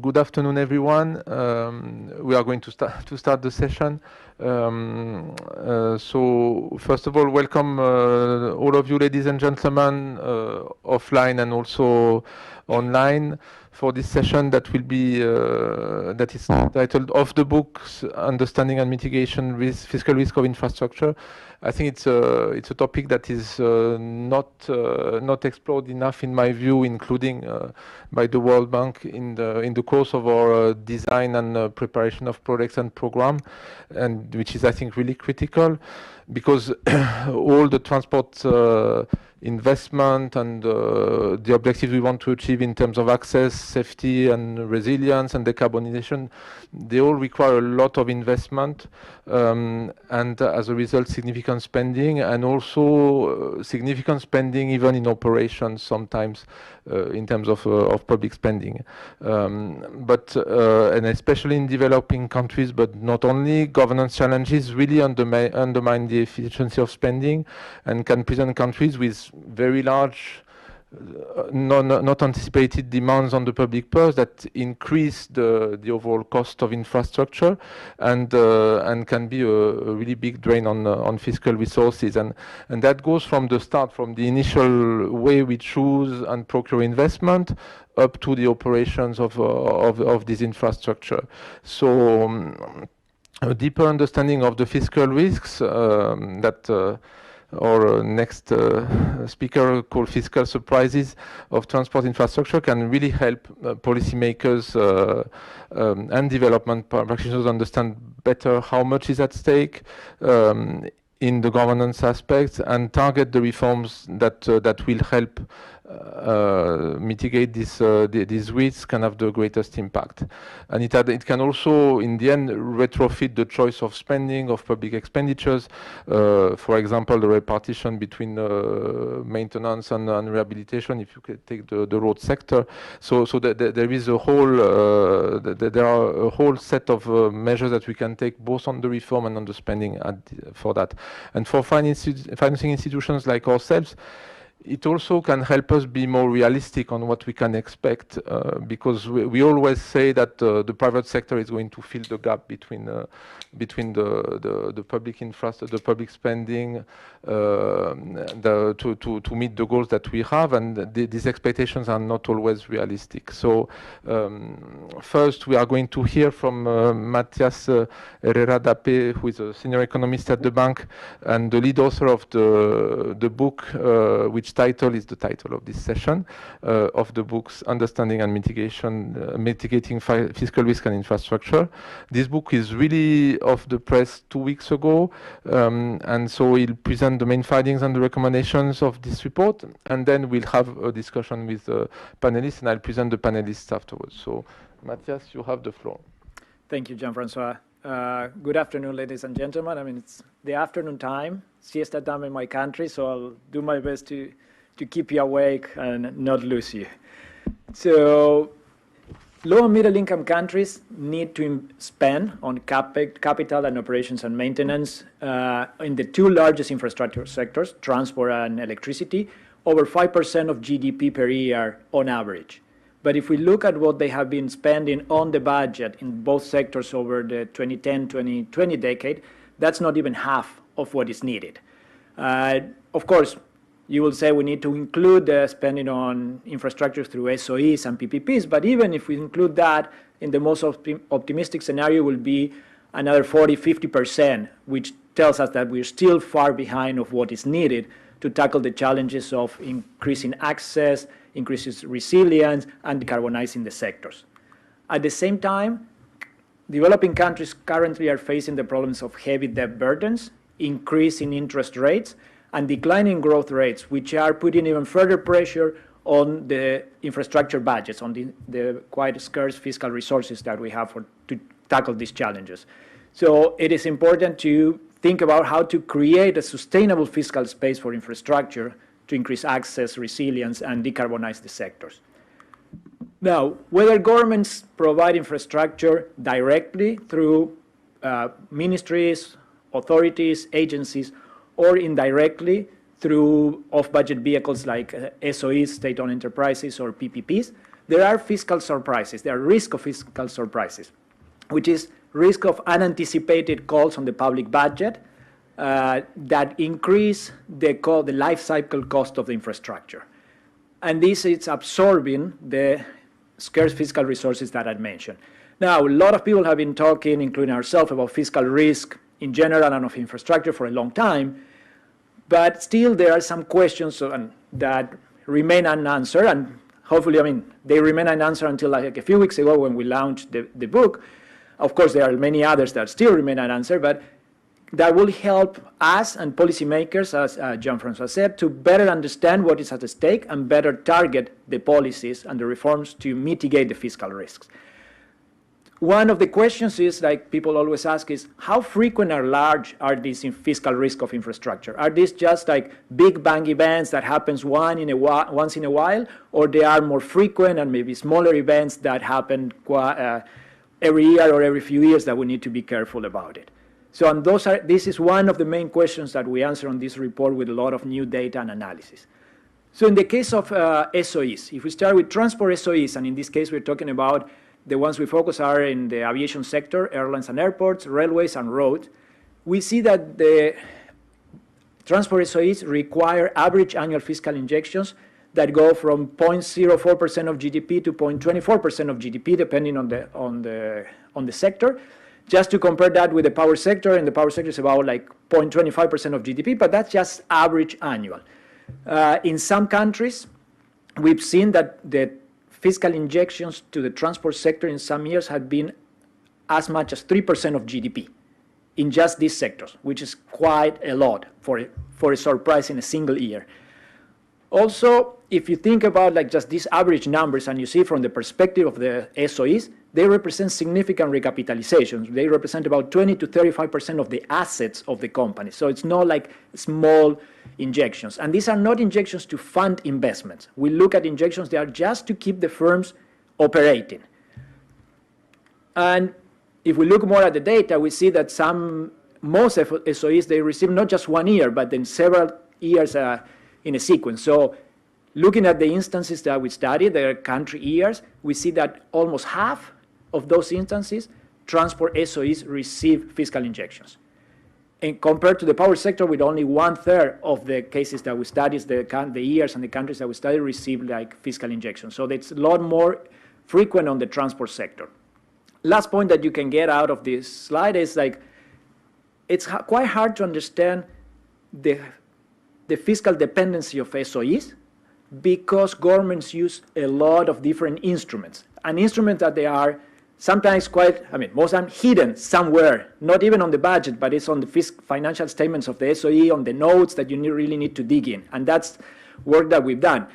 Good afternoon, everyone. We are going to start the session. So first of all, welcome all of you, ladies and gentlemen, offline and also online, for this session that will be that is titled "Off the Books: Understanding and Mitigation Fiscal Risk of Infrastructure." I think it's a topic that is not explored enough, in my view, including by the World Bank in the course of our design and preparation of projects and program, and which is, I think, really critical, because all the transport investment and the objectives we want to achieve in terms of access, safety and resilience and decarbonization, they all require a lot of investment, and as a result significant spending, and also significant spending even in operations sometimes, in terms of public spending, and especially in developing countries, but not only. Governance challenges really undermine the efficiency of spending and can present countries with very large not anticipated demands on the public purse that increase the overall cost of infrastructure, and can be a really big drain on fiscal resources, and that goes from the start, from the initial way we choose and procure investment, up to the operations of this infrastructure. So a deeper understanding of the fiscal risks that our next speaker called fiscal surprises of transport infrastructure can really help policymakers and development practitioners understand better how much is at stake in the governance aspects, and target the reforms that will help mitigate these risks and have the greatest impact. And it can also, in the end, retrofit the choice of spending, of public expenditures. For example, the repartition between maintenance and rehabilitation, if you could take the road sector. So there is a whole, there are a whole set of measures that we can take, both on the reform and on the spending for that. And for financing institutions like ourselves, it also can help us be more realistic on what we can expect, because we always say that the private sector is going to fill the gap between the public infrastructure, the public spending, to meet the goals that we have, and these expectations are not always realistic. So first we are going to hear from Matthias Herrera Dape, who is a senior economist at the bank and the lead author of the book, which title is the title of this session, of the books Understanding and Mitigating Fiscal Risk and Infrastructure. This book is really off the press 2 weeks ago, and so he'll present the main findings and the recommendations of this report, and then we'll have a discussion with the panelists, and I'll present the panelists afterwards. So Matthias, you have the floor. Thank you, Jean-Francois. Good afternoon, ladies and gentlemen. I mean, it's the afternoon time, siesta time in my country, so I'll do my best to keep you awake and not lose you. So low and middle income countries need to spend on capital and operations and maintenance in the two largest infrastructure sectors, transport and electricity, over 5% of GDP per year on average. But if we look at what they have been spending on the budget in both sectors over the 2010-2020 decade, that's not even half of what is needed. Of course, you will say we need to include the spending on infrastructure through SOEs and PPPs, but even if we include that, in the most optimistic scenario will be another 40-50%, which tells us that we're still far behind of what is needed to tackle the challenges of increasing access, increasing resilience, and decarbonizing the sectors. At the same time, developing countries currently are facing the problems of heavy debt burdens, increasing interest rates, and declining growth rates, which are putting even further pressure on the infrastructure budgets, on the quite scarce fiscal resources that we have to tackle these challenges. So it is important to think about how to create a sustainable fiscal space for infrastructure to increase access, resilience, and decarbonize the sectors. Now, whether governments provide infrastructure directly through ministries, authorities, agencies, or indirectly through off-budget vehicles like SOEs, state-owned enterprises, or PPPs, there are fiscal surprises. There are risk of fiscal surprises, which is risk of unanticipated calls on the public budget that increase the life cycle cost of the infrastructure. And this is absorbing the scarce fiscal resources that I mentioned. Now, a lot of people have been talking, including ourselves, about fiscal risk in general and of infrastructure for a long time, but still there are some questions that remain unanswered, and hopefully, they remain unanswered until like a few weeks ago when we launched the book. Of course, there are many others that still remain unanswered, but that will help us and policymakers, as Jean-Francois said, to better understand what is at stake and better target the policies and the reforms to mitigate the fiscal risks. One of the questions is, like people always ask, is how frequent or large are these fiscal risk of infrastructure? Are these just like big bang events that happens once in a while, or they are more frequent and maybe smaller events that happen every year or every few years that we need to be careful about it? So and this is one of the main questions that we answer on this report with a lot of new data and analysis. So in the case of SOEs, if we start with transport SOEs, and in this case we're talking about the ones we focus are in the aviation sector, airlines and airports, railways and roads, we see that the transport SOEs require average annual fiscal injections that go from 0.04% of GDP to 0.24% of GDP, depending on the sector. Just to compare that with the power sector, and the power sector is about like 0.25% of GDP, but that's just average annual. In some countries, we've seen that the fiscal injections to the transport sector in some years had been as much as 3% of GDP in just these sectors, which is quite a lot for a surprise in a single year. Also, if you think about like just these average numbers and you see from the perspective of the SOEs, they represent significant recapitalizations. They represent about 20 to 35% of the assets of the company. So it's not like small injections. And these are not injections to fund investments. We look at injections that are just to keep the firms operating. And if we look more at the data, we see that most SOEs, they receive not just 1 year, but then several years in a sequence. So looking at the instances that we studied, the country years, we see that almost half of those instances, transport SOEs receive fiscal injections. And compared to the power sector, with only 1/3 of the cases that we studied, the years and the countries that we studied receive like fiscal injections. So it's a lot more frequent on the transport sector. Last point that you can get out of this slide is like, it's quite hard to understand the fiscal dependency of SOEs because governments use a lot of different instruments, and instruments that they are sometimes most of them hidden somewhere, not even on the budget, but it's on the financial statements of the SOE, on the notes that you really need to dig in. And that's work that we've done.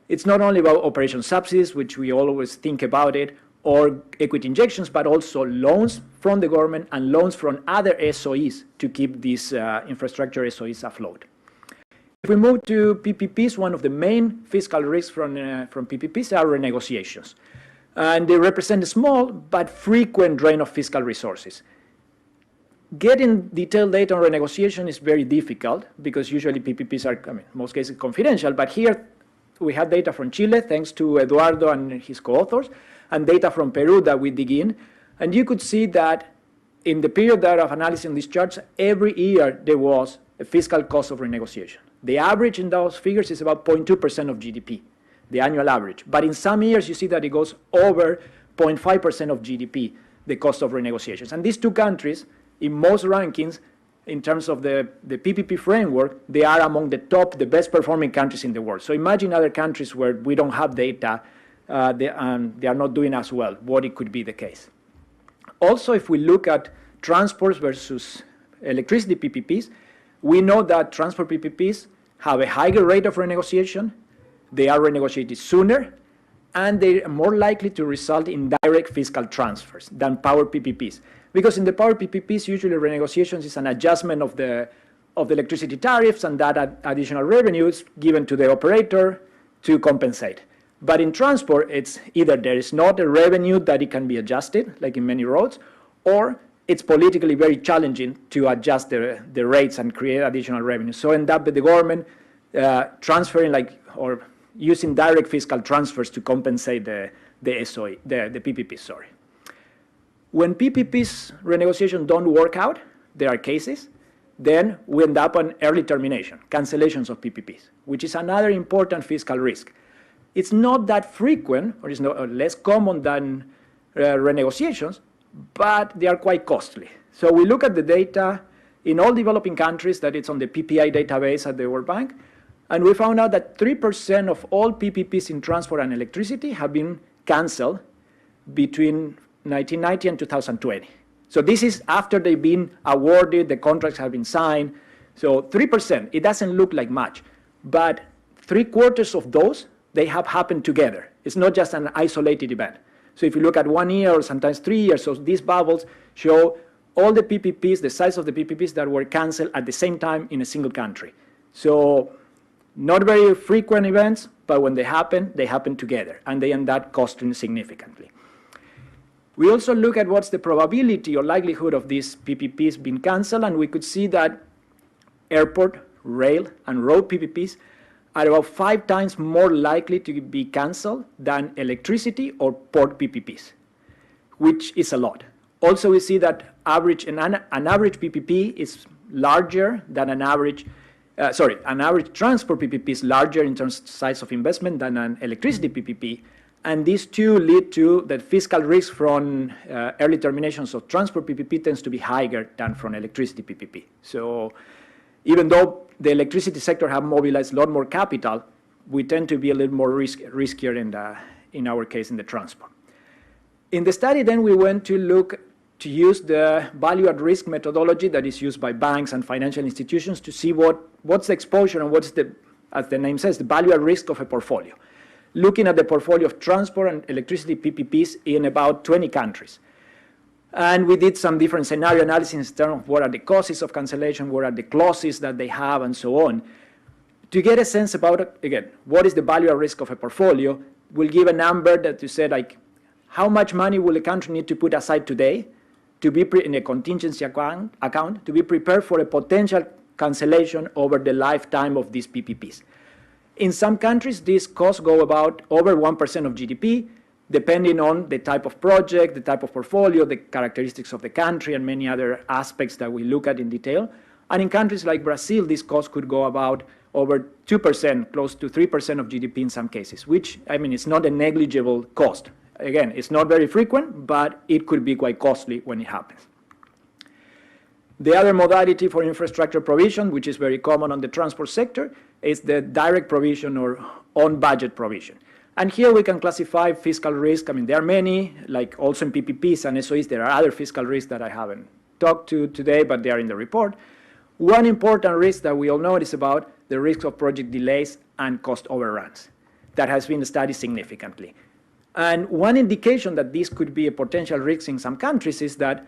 It's not only about operation subsidies, which we always think about it, or equity injections, but also loans from the government and loans from other SOEs to keep these infrastructure SOEs afloat. If we move to PPPs, one of the main fiscal risks from PPPs are renegotiations. And they represent a small but frequent drain of fiscal resources. Getting detailed data on renegotiation is very difficult because usually PPPs are, in most cases, confidential. But here we have data from Chile, thanks to Eduardo and his co-authors, and data from Peru that we dig in. And you could see that in the period that of analyzing these charts, every year there was a fiscal cost of renegotiation. The average in those figures is about 0.2% of GDP, the annual average. But in some years, you see that it goes over 0.5% of GDP, the cost of renegotiations. And these two countries, in most rankings, in terms of the PPP framework, they are among the best performing countries in the world. So imagine other countries where we don't have data, they are not doing as well, what it could be the case. Also, if we look at transports versus electricity PPPs, we know that transport PPPs have a higher rate of renegotiation, they are renegotiated sooner, and they are more likely to result in direct fiscal transfers than power PPPs. Because in the power PPPs, usually renegotiations is an adjustment of the electricity tariffs, and that additional revenue is given to the operator to compensate. But in transport, it's either there is not a revenue that it can be adjusted, like in many roads, or it's politically very challenging to adjust the rates and create additional revenue. So end up with the government transferring or using direct fiscal transfers to compensate the the SOE, the PPPs, sorry. When PPPs renegotiation don't work out, there are cases, then we end up on early termination, cancellations of PPPs, which is another important fiscal risk. It's not that frequent, or it's not, less common than renegotiations, but they are quite costly. So we look at the data in all developing countries that it's on the PPI database at the World Bank, and we found out that 3% of all PPPs in transport and electricity have been canceled between 1990 and 2020. So this is after they've been awarded, the contracts have been signed. So 3%, it doesn't look like much, but 3/4 of those, they have happened together. It's not just an isolated event. So if you look at 1 year or sometimes 3 years, so these bubbles show all the PPPs, the size of the PPPs that were canceled at the same time in a single country. So not very frequent events, but when they happen together, and they end up costing significantly. We also look at what's the probability or likelihood of these PPPs being canceled, and we could see that airport, rail, and road PPPs are about 5 times more likely to be canceled than electricity or port PPPs, which is a lot. Also, we see that an average PPP is larger than an average transport PPP is larger in terms of size of investment than an electricity PPP. And these two lead to that fiscal risk from early terminations of transport PPP tends to be higher than from electricity PPP. So even though the electricity sector have mobilized a lot more capital, we tend to be a little more riskier in our case in the transport. In the study then we went to use the value at risk methodology that is used by banks and financial institutions to see what's the exposure and what's the, as the name says, the value at risk of a portfolio. Looking at the portfolio of transport and electricity PPPs in about 20 countries. And we did some different scenario analysis in terms of what are the causes of cancellation, what are the clauses that they have, and so on. To get a sense about, again, what is the value at risk of a portfolio, we'll give a number that you said, like, how much money will a country need to put aside today to be in a contingency account to be prepared for a potential cancellation over the lifetime of these PPPs. In some countries, these costs go about over 1% of GDP, depending on the type of project, the type of portfolio, the characteristics of the country, and many other aspects that we look at in detail. And in countries like Brazil, these costs could go about over 2%, close to 3% of GDP in some cases, which, I mean, it's not a negligible cost. Again, it's not very frequent, but it could be quite costly when it happens. The other modality for infrastructure provision, which is very common on the transport sector, is the direct provision or on-budget provision. And here we can classify fiscal risk. I mean, there are many, like also in PPPs and SOEs, there are other fiscal risks that I haven't talked to today, but they are in the report. One important risk that we all know is about the risk of project delays and cost overruns. That has been studied significantly. And one indication that this could be a potential risk in some countries is that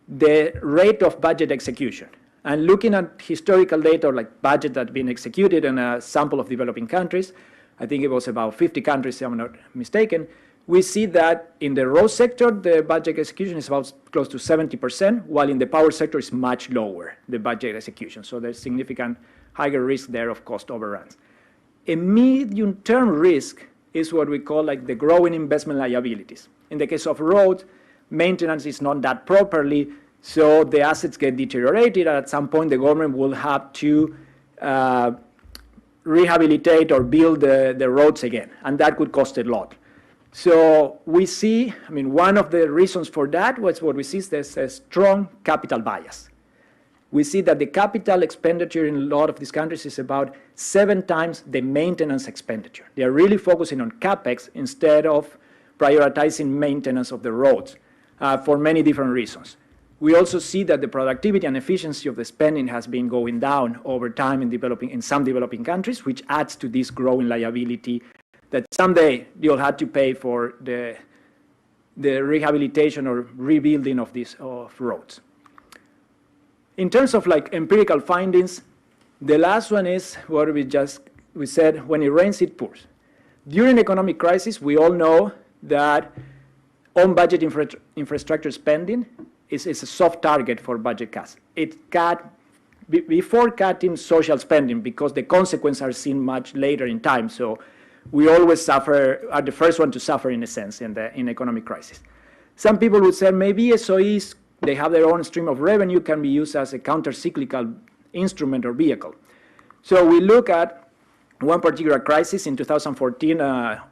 the rate of budget execution. And looking at historical data, like budget that have been executed in a sample of developing countries, I think it was about 50 countries, if I'm not mistaken, we see that in the road sector, the budget execution is about close to 70%, while in the power sector is much lower, the budget execution. So there's significant higher risk there of cost overruns. A medium-term risk is what we call like the growing investment liabilities. In the case of roads, maintenance is not done properly, so the assets get deteriorated, and at some point the government will have to rehabilitate or build the roads again, and that could cost a lot. So we see, I mean, one of the reasons for that was what we see is there's a strong capital bias. We see that the capital expenditure in a lot of these countries is about 7 times the maintenance expenditure. They are really focusing on CapEx instead of prioritizing maintenance of the roads for many different reasons. We also see that the productivity and efficiency of the spending has been going down over time in some developing countries, which adds to this growing liability that someday you'll have to pay for the rehabilitation or rebuilding of these roads. In terms of like empirical findings, the last one is what we said, when it rains, it pours. During the economic crisis, we all know that on-budget infrastructure spending is a soft target for budget cuts. It cut before cutting social spending because the consequences are seen much later in time. So we always suffer, are the first one to suffer in a sense in economic crisis. Some people would say maybe SOEs, they have their own stream of revenue, can be used as a counter-cyclical instrument or vehicle. So we look at one particular crisis in 2014,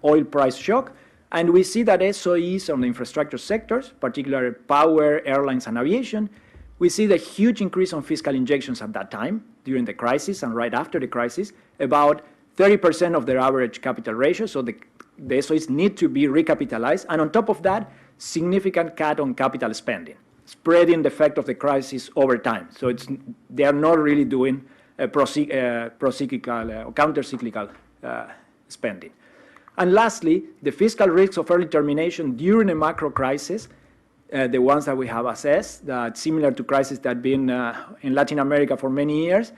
oil price shock, and we see that SOEs on the infrastructure sectors, particularly power, airlines, and aviation, we see the huge increase on fiscal injections at that time, during the crisis and right after the crisis, about 30% of their average capital ratio, so the SOEs need to be recapitalized, and on top of that, significant cut on capital spending, spreading the effect of the crisis over time. So they are not really doing pro-cyclical or counter-cyclical spending. And lastly, the fiscal risks of early termination during a macro crisis, the ones that we have assessed, that similar to crises that have been in Latin America for many years,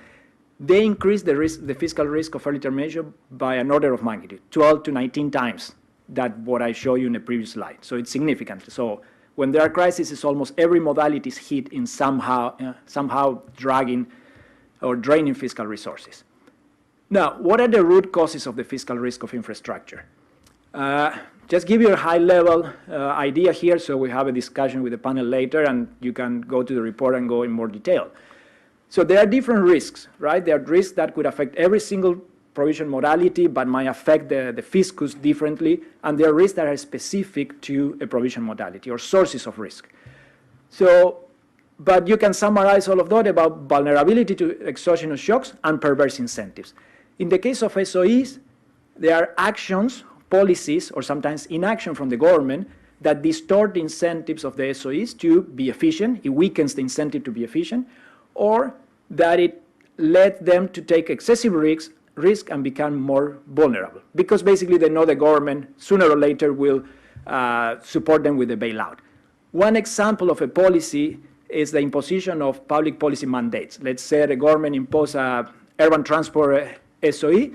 they increase the fiscal risk of early termination by an order of magnitude, 12 to 19 times that what I showed you in the previous slide. So it's significant. So when there are crises, almost every modality is hit in somehow dragging or draining fiscal resources. Now, what are the root causes of the fiscal risk of infrastructure? Just give you a high-level idea here, so we have a discussion with the panel later, and you can go to the report and go in more detail. So there are different risks, right? There are risks that could affect every single provision modality, but might affect the fiscus differently, and there are risks that are specific to a provision modality or sources of risk. So, but you can summarize all of that about vulnerability to exogenous shocks and perverse incentives. In the case of SOEs, there are actions, policies, or sometimes inaction from the government that distort the incentives of the SOEs to be efficient. It weakens the incentive to be efficient, or that it led them to take excessive risk and become more vulnerable, because basically they know the government sooner or later will support them with a bailout. One example of a policy is the imposition of public policy mandates. Let's say the government imposes a urban transport SOE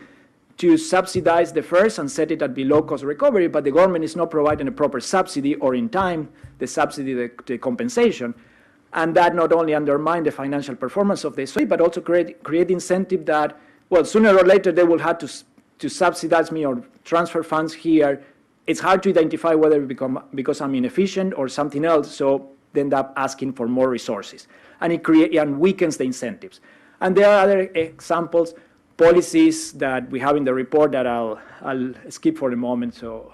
to subsidize the fares and set it at below cost recovery, but the government is not providing a proper subsidy or in time the subsidy, the compensation. And that not only undermines the financial performance of the SOE, but also create incentive that, well, sooner or later they will have to subsidize me or transfer funds here. It's hard to identify whether because I'm inefficient or something else, so they end up asking for more resources. And it weakens the incentives. And there are other examples, policies that we have in the report that I'll skip for the moment. So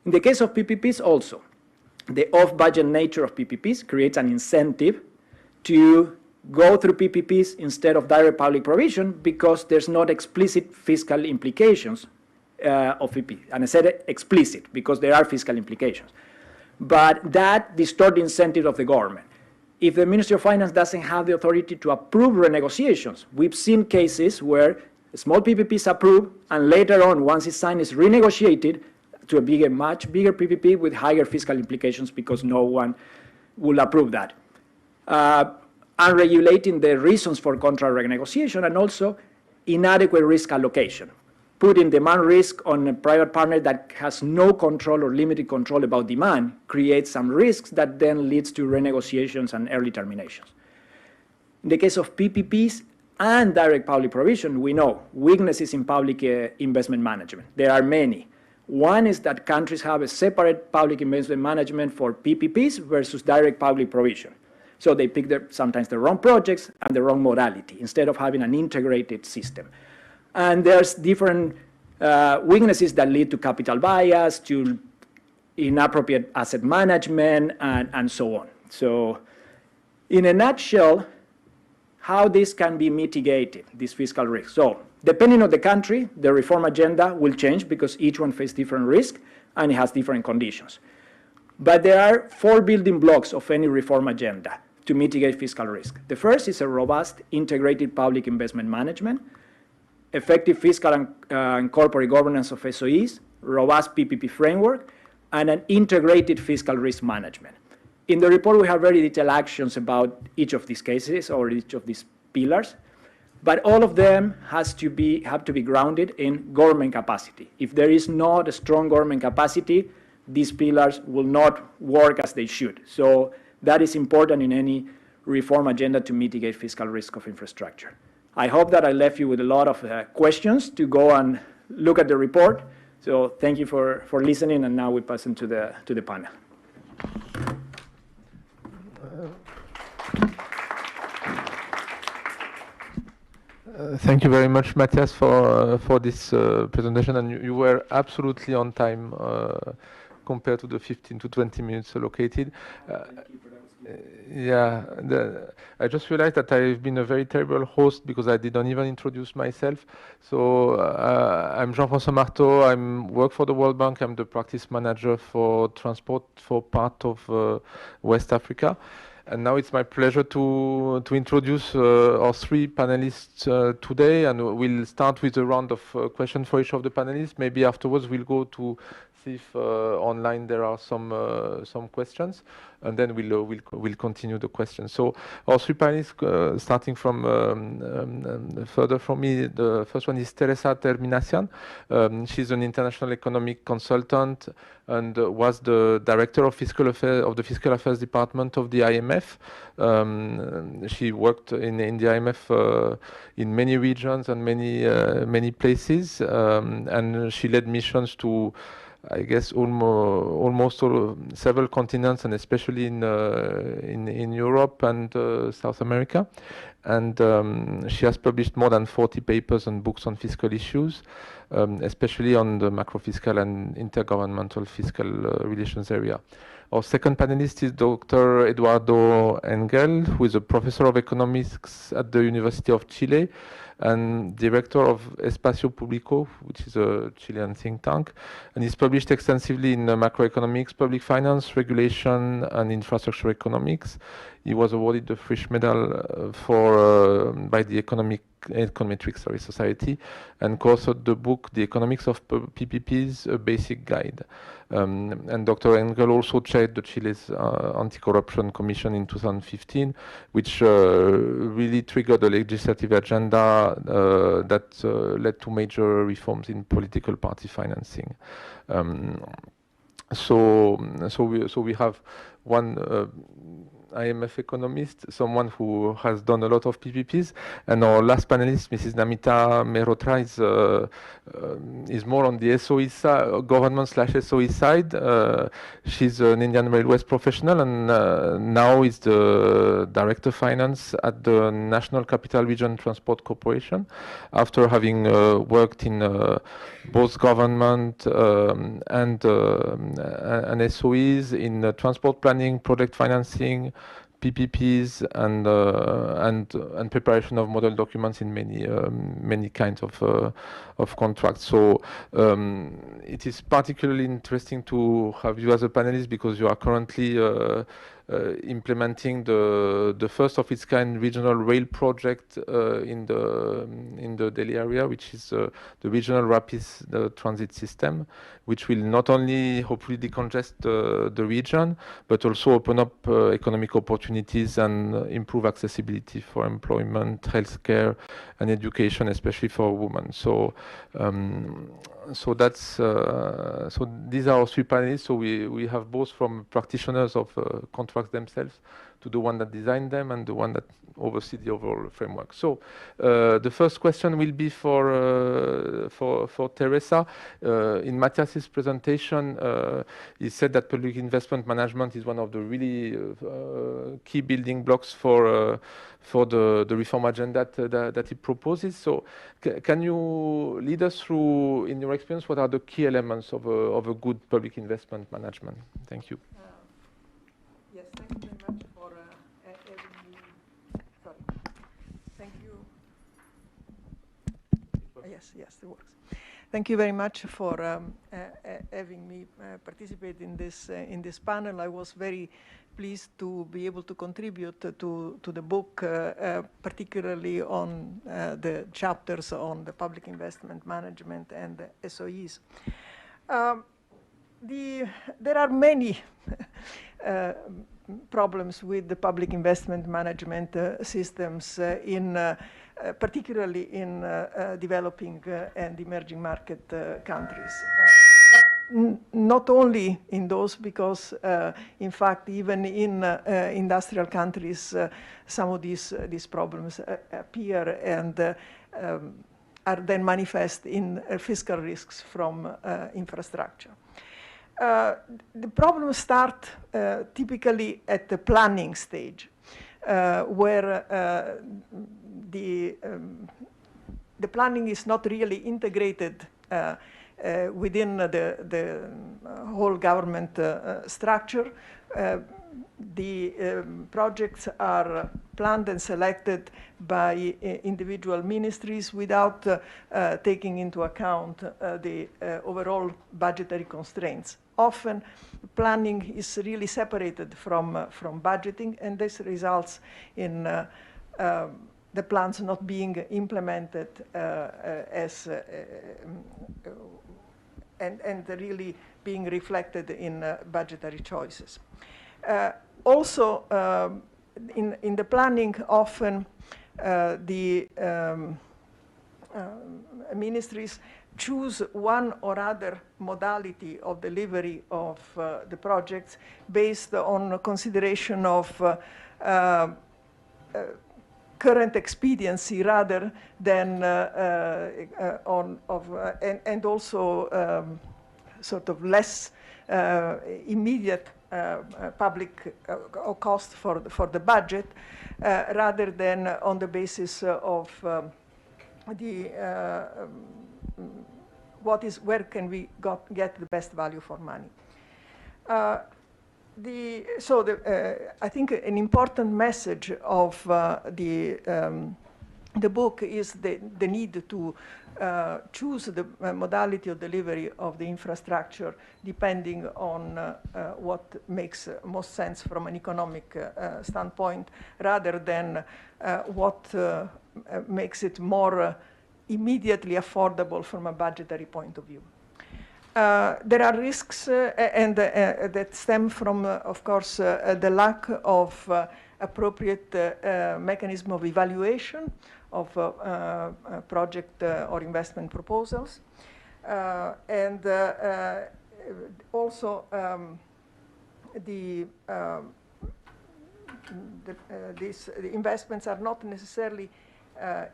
in the case of PPPs also, the off-budget nature of PPPs creates an incentive to go through PPPs instead of direct public provision because there's not explicit fiscal implications of PP. And I said explicit because there are fiscal implications. But that distorts the incentive of the government. If the Ministry of Finance doesn't have the authority to approve renegotiations, we've seen cases where small PPPs approved and later on, once it's signed, it's renegotiated to a much bigger PPP with higher fiscal implications because no one will approve that. Unregulating the reasons for contract renegotiation and also inadequate risk allocation. Putting demand risk on a private partner that has no control or limited control about demand creates some risks that then leads to renegotiations and early terminations. In the case of PPPs and direct public provision, we know weaknesses in public investment management. There are many. One is that countries have a separate public investment management for PPPs versus direct public provision. So they pick sometimes the wrong projects and the wrong modality instead of having an integrated system. And there's different weaknesses that lead to capital bias, to inappropriate asset management, and so on. So in a nutshell, how this can be mitigated, this fiscal risk. So depending on the country, the reform agenda will change because each one faces different risk and it has different conditions. But there are 4 building blocks of any reform agenda to mitigate fiscal risk. The first is a robust, integrated public investment management, effective fiscal and corporate governance of SOEs, robust PPP framework, and an integrated fiscal risk management. In the report, we have very detailed actions about each of these cases or each of these pillars, but all of them have to be grounded in government capacity. If there is not a strong government capacity, these pillars will not work as they should. So that is important in any reform agenda to mitigate fiscal risk of infrastructure. I hope that I left you with a lot of questions to go and look at the report. So thank you for listening, and now we pass into the panel. Thank you very much, Matthias, for this presentation, and you were absolutely on time compared to the 15 to 20 minutes allocated. Yeah, I just realized that I've been a very terrible host because I didn't even introduce myself. So I'm Jean-François Marteau. I work for the World Bank. I'm the practice manager for transport for part of West Africa. And now it's my pleasure to introduce our three panelists today, and we'll start with a round of questions for each of the panelists. Maybe afterwards we'll go to see if online there are some questions, and then we'll continue the questions. So our three panelists, starting from further from me, the first one is Teresa Terminacian. She's an international economic consultant and was the director of fiscal affairs of the Fiscal Affairs Department of the IMF. She worked in the IMF in many regions and many places, and she led missions to, I guess, almost several continents, and especially in Europe and South America. And she has published more than 40 papers and books on fiscal issues, especially on the macro-fiscal and intergovernmental fiscal relations area. Our second panelist is Dr. Eduardo Engel, who is a professor of economics at the University of Chile and director of Espacio Público, which is a Chilean think tank. And he's published extensively in macroeconomics, public finance, regulation, and infrastructure economics. He was awarded the Frisch Medal by the Econometrics Society, and co-authored the book The Economics of PPPs, A Basic Guide. And Dr. Engel also chaired the Chile's Anti-Corruption Commission in 2015, which really triggered a legislative agenda that led to major reforms in political party financing. So we have one IMF economist, someone who has done a lot of PPPs, and our last panelist, Mrs. Namita Mehrotra, is more on the SOE side, government/SOE side. She's an Indian Railways professional, and now is the director of finance at the National Capital Region Transport Corporation, after having worked in both government and SOEs in transport planning, project financing, PPPs, and preparation of model documents in many kinds of contracts. So it is particularly interesting to have you as a panelist because you are currently implementing the first of its kind regional rail project in the Delhi area, which is the regional rapid transit system, which will not only hopefully decongest the region, but also open up economic opportunities and improve accessibility for employment, healthcare, and education, especially for women. So that's so these are our three panelists. So we have both from practitioners of contracts themselves to the one that designed them and the one that oversee the overall framework. So the first question will be for Teresa. In Matthias's presentation, he said that public investment management is one of the really key building blocks for the reform agenda that he proposes. So can you lead us through, in your experience, what are the key elements of a good public investment management? Thank you. Yes, thank you very much for having me. Sorry. Thank you. Yes, it works. Thank you very much for having me participate in this panel. I was very pleased to be able to contribute to the book, particularly on the chapters on the public investment management and the SOEs. There are many problems with the public investment management systems particularly in developing and emerging market countries. Not only in those, because in fact, even in industrial countries, some of these problems appear, and are then manifest in fiscal risks from infrastructure. The problems start typically at the planning stage, where the planning is not really integrated within the whole government structure. The projects are planned and selected by individual ministries without taking into account the overall budgetary constraints. Often, planning is really separated from budgeting, and this results in the plans not being implemented and really being reflected in budgetary choices. Also, in the planning, often the ministries choose one or other modality of delivery of the projects based on consideration of current expediency rather than and also sort of less immediate public cost for the budget, rather than on the basis of where can we get the best value for money. I think an important message of the book is the need to choose the modality of delivery of the infrastructure depending on what makes most sense from an economic standpoint, rather than what makes it more immediately affordable from a budgetary point of view. There are risks that stem from, of course, the lack of appropriate mechanism of evaluation of project or investment proposals. And also the investments are not necessarily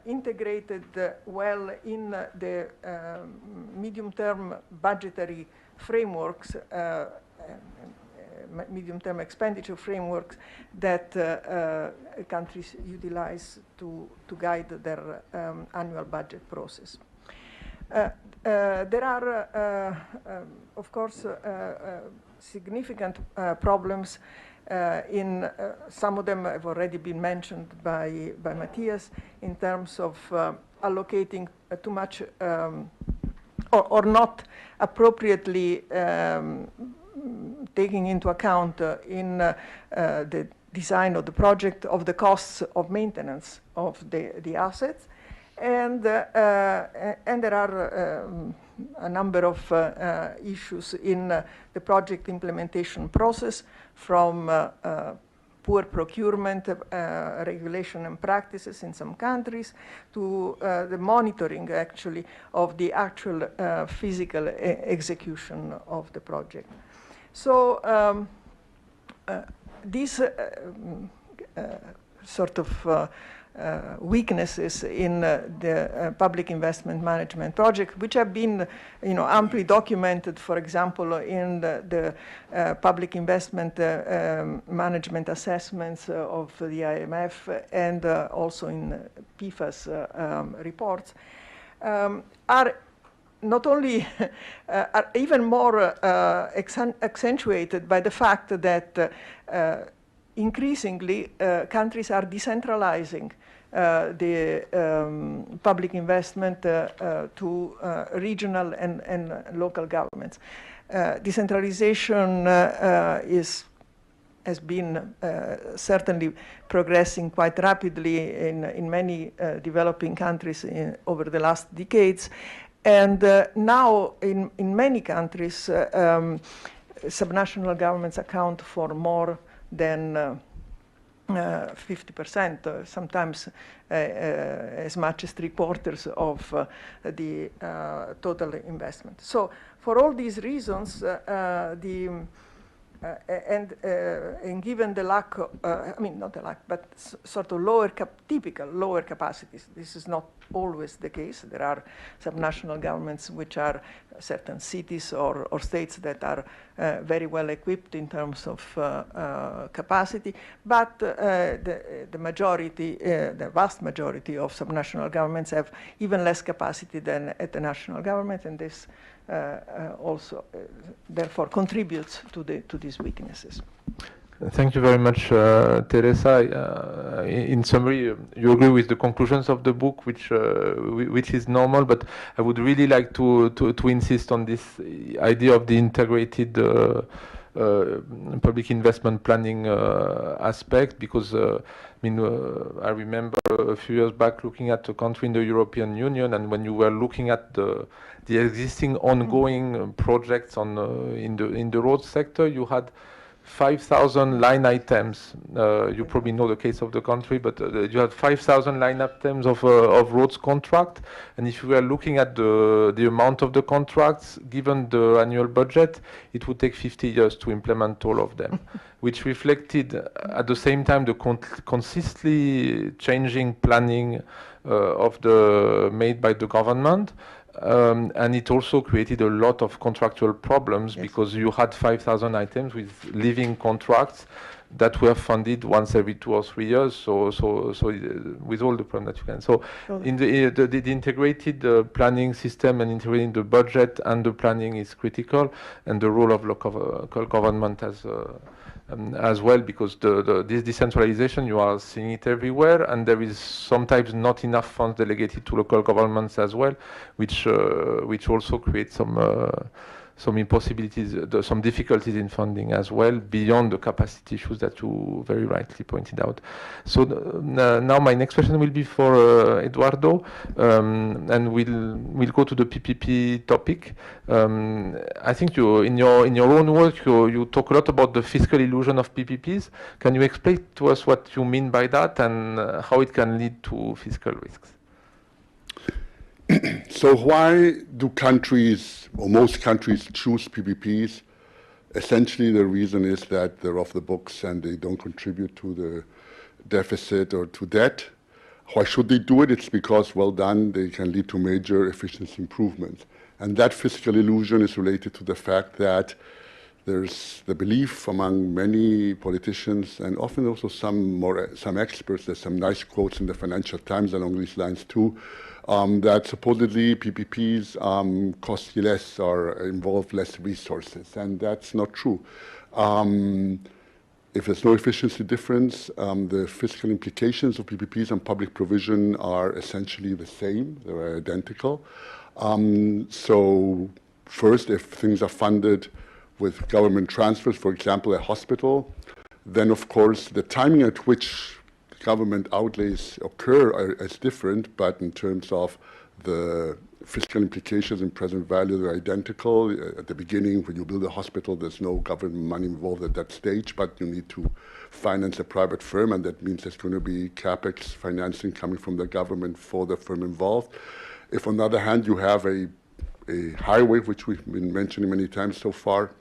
integrated well in the medium-term budgetary frameworks, medium-term expenditure frameworks that countries utilize to guide their annual budget process. There are, of course, significant problems in some of them have already been mentioned by Matthias in terms of allocating too much or not appropriately taking into account in the design of the project of the costs of maintenance of the assets. And there are a number of issues in the project implementation process, from poor procurement, regulation and practices in some countries, to the monitoring, actually, of the actual physical execution of the project. So these sort of weaknesses in the public investment management project, which have been, amply documented, for example, in the public investment management assessments of the IMF and also in PIFA's reports, are not only are even more accentuated by the fact that increasingly countries are decentralizing the public investment to regional and local governments. Decentralization has been certainly progressing quite rapidly in many developing countries over the last decades. And now in many countries, subnational governments account for more than 50%, sometimes as much as 3/4 of the total investment. So for all these reasons, the and given the lack, I mean, not the lack, but sort of typical lower capacities, this is not always the case. There are some national governments which are certain cities or states that are very well equipped in terms of capacity, but the majority, the vast majority of subnational governments have even less capacity than at the national government, and this also therefore contributes to these weaknesses. Thank you very much, Teresa. In summary, you agree with the conclusions of the book, which is normal, but I would really like to insist on this idea of the integrated public investment planning aspect, because I remember a few years back looking at a country in the European Union, and when you were looking at the existing ongoing projects in the road sector, you had 5,000 line items. You probably know the case of the country, but you had 5,000 line items of roads contract, and if you were looking at the amount of the contracts given the annual budget, it would take 50 years to implement all of them, which reflected at the same time the consistently changing planning made by the government. And it also created a lot of contractual problems, yes, because you had 5,000 items with living contracts that were funded once every 2 or 3 years. So with all the problems that you can. So in the integrated planning system and integrating the budget and the planning is critical, and the role of local government as well, because this decentralization, you are seeing it everywhere, and there is sometimes not enough funds delegated to local governments as well, which also creates some impossibilities, some difficulties in funding as well, beyond the capacity issues that you very rightly pointed out. So now my next question will be for Eduardo, and we'll go to the PPP topic. I think you, in your own work, you talk a lot about the fiscal illusion of PPPs. Can you explain to us what you mean by that, and how it can lead to fiscal risks? So why do countries, or most countries, choose PPPs? Essentially, the reason is that they're off the books and they don't contribute to the deficit or to debt. Why should they do it? It's because, well done, they can lead to major efficiency improvements. And that fiscal illusion is related to the fact that there's the belief among many politicians, and often also some experts, there's some nice quotes in the Financial Times along these lines too, that supposedly PPPs cost you less or involve less resources, and that's not true. If there's no efficiency difference, the fiscal implications of PPPs and public provision are essentially the same, they're identical. So first, if things are funded with government transfers, for example, a hospital, then of course the timing at which government outlays occur is different, but in terms of the fiscal implications and present value, they're identical. At the beginning, when you build a hospital, there's no government money involved at that stage, but you need to finance a private firm, and that means there's going to be capex financing coming from the government for the firm involved. If on the other hand, you have a highway, which we've been mentioning many times so far,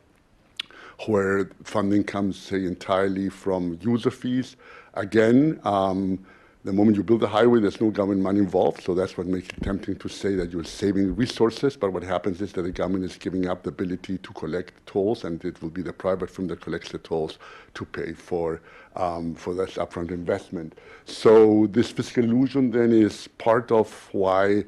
where funding comes, say, entirely from user fees, again, the moment you build a highway, there's no government money involved, so that's what makes it tempting to say that you're saving resources, but what happens is that the government is giving up the ability to collect tolls, and it will be the private firm that collects the tolls to pay for that upfront investment. So this fiscal illusion then is part of why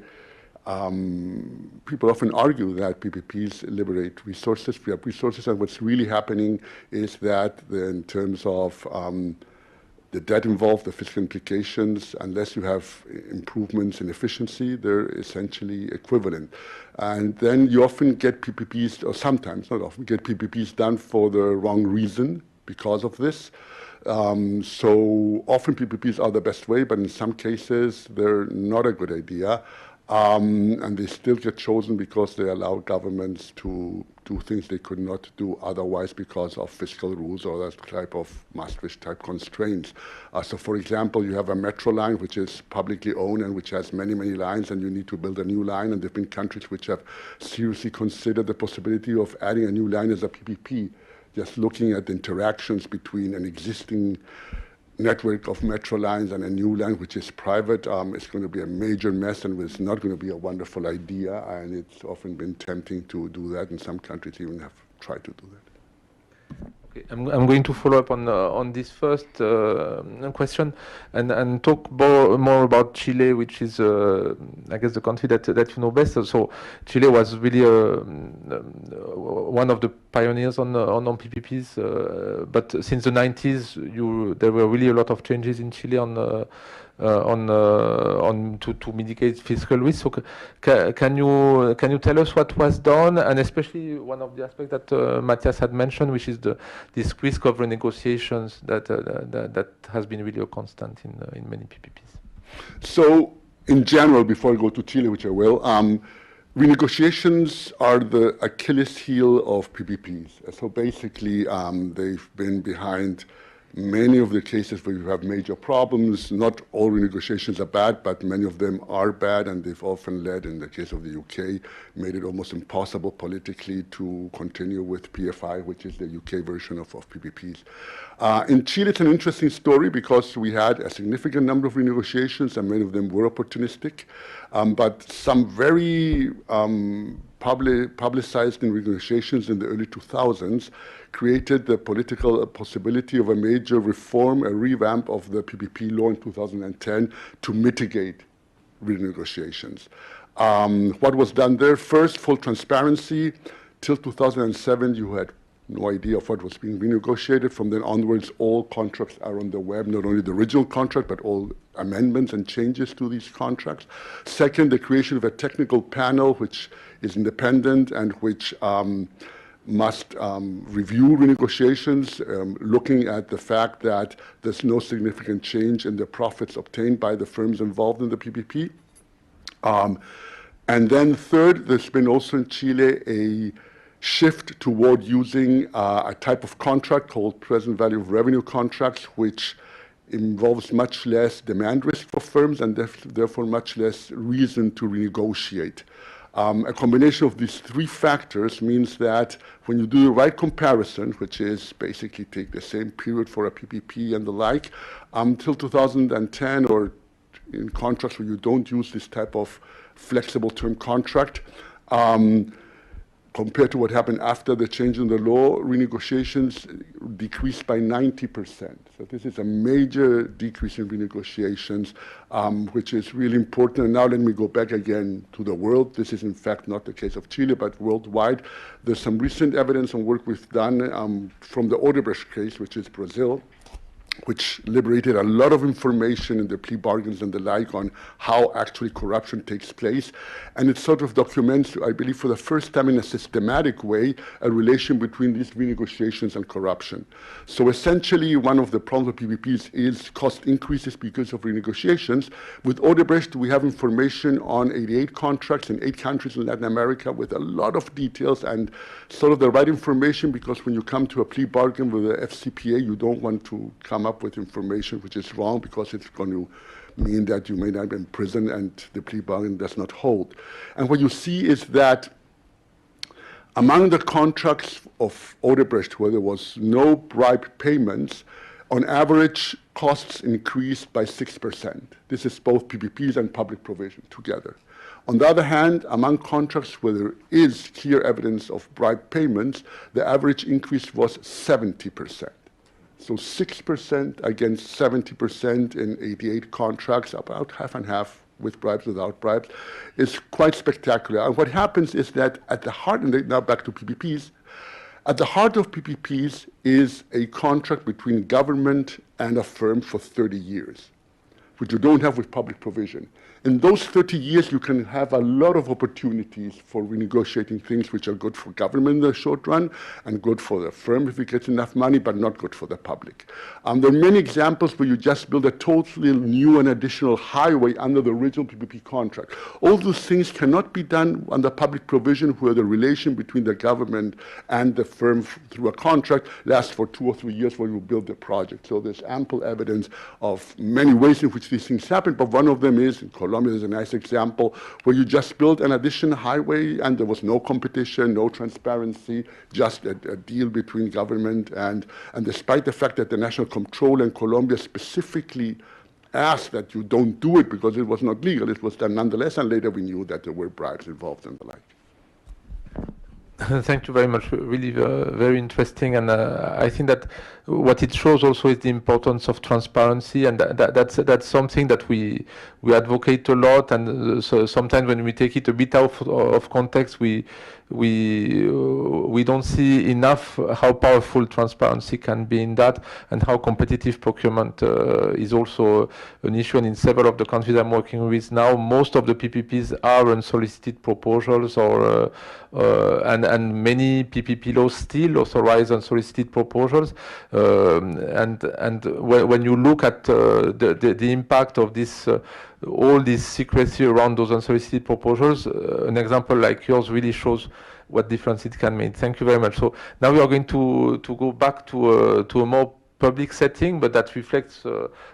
people often argue that PPPs liberate resources, free up resources, and what's really happening is that in terms of the debt involved, the fiscal implications, unless you have improvements in efficiency, they're essentially equivalent. And then you often get PPPs, or sometimes, not often, get PPPs done for the wrong reason because of this. So often PPPs are the best way, but in some cases, they're not a good idea. And they still get chosen because they allow governments to do things they could not do otherwise because of fiscal rules or that type of Maastricht type constraints. So for example, you have a metro line which is publicly owned and which has many, many lines, and you need to build a new line, and there have been countries which have seriously considered the possibility of adding a new line as a PPP. just looking at the interactions between an existing network of metro lines and a new line which is private, it's going to be a major mess, and it's not going to be a wonderful idea, and it's often been tempting to do that, and some countries even have tried to do that. Okay, I'm going to follow up on this first question and talk more about Chile, which is I guess the country that you know best. So Chile was really one of the pioneers on PPPs, but since the 90s, there were really a lot of changes in Chile to mitigate fiscal risk. So can you tell us what was done, and especially one of the aspects that Matthias had mentioned, which is this risk of renegotiations that has been really a constant in many PPPs. So in general, before I go to Chile, which I will, renegotiations are the Achilles heel of PPPs. So basically, they've been behind many of the cases where you have major problems. Not all renegotiations are bad, but many of them are bad, and they've often led, in the case of the UK, made it almost impossible politically to continue with PFI, which is the UK version of PPPs. In Chile, it's an interesting story because we had a significant number of renegotiations, and many of them were opportunistic, but some very publicized negotiations in the early 2000s created the political possibility of a major reform, a revamp of the PPP law in 2010 to mitigate renegotiations. What was done there? First, full transparency. Till 2007, you had no idea of what was being renegotiated. From then onwards, all contracts are on the web, not only the original contract, but all amendments and changes to these contracts. Second, the creation of a technical panel, which is independent and which must review renegotiations, looking at the fact that there's no significant change in the profits obtained by the firms involved in the PPP. And then third, there's been also in Chile a shift toward using a type of contract called present value of revenue contracts, which involves much less demand risk for firms and therefore much less reason to renegotiate. A combination of these three factors means that when you do the right comparison, which is basically take the same period for a PPP and the like, until 2010, or in contracts where you don't use this type of flexible term contract, compared to what happened after the change in the law, renegotiations decreased by 90%. So this is a major decrease in renegotiations, which is really important. And now let me go back again to the world. This is in fact not the case of Chile, but worldwide. There's some recent evidence and work we've done from the Odebrecht case, which is Brazil, which liberated a lot of information in the plea bargains and the like on how actually corruption takes place. And it sort of documents, I believe for the first time in a systematic way, a relation between these renegotiations and corruption. So essentially, one of the problems of PPPs is cost increases because of renegotiations. With Odebrecht, we have information on 88 contracts in 8 countries in Latin America with a lot of details and sort of the right information, because when you come to a plea bargain with the FCPA, you don't want to come up with information which is wrong, because it's going to mean that you may not be in prison and the plea bargain does not hold. And what you see is that among the contracts of Odebrecht, where there was no bribe payments, on average, costs increased by 6%. This is both PPPs and public provision together. On the other hand, among contracts where there is clear evidence of bribe payments, the average increase was 70%. So 6% against 70% in 88 contracts, about half and half with bribes, without bribes, is quite spectacular. And what happens is that at the heart, and now back to PPPs, at the heart of PPPs is a contract between government and a firm for 30 years, which you don't have with public provision. In those 30 years, you can have a lot of opportunities for renegotiating things which are good for government in the short run and good for the firm if it gets enough money, but not good for the public. There are many examples where you just build a totally new and additional highway under the original PPP contract. All those things cannot be done under public provision, where the relation between the government and the firm through a contract lasts for 2 or 3 years while you build the project. So there's ample evidence of many ways in which which these things happen, but one of them is, in Colombia is a nice example, where you just built an additional highway and there was no competition, no transparency, just a deal between government and despite the fact that the National Control in Colombia specifically asked that you don't do it because it was not legal, it was done nonetheless, and later we knew that there were bribes involved and the like. Thank you very much. Really very interesting, and I think that what it shows also is the importance of transparency, and that's something that we advocate a lot. And so sometimes when we take it a bit out of context, we don't see enough how powerful transparency can be in that, and how competitive procurement is also an issue. And in several of the countries I'm working with now, most of the PPPs are unsolicited proposals, or and many PPP laws still authorize unsolicited proposals. And when you look at the impact of this, all this secrecy around those unsolicited proposals, an example like yours really shows what difference it can make. Thank you very much. So now we are going to go back to a more public setting, but that reflects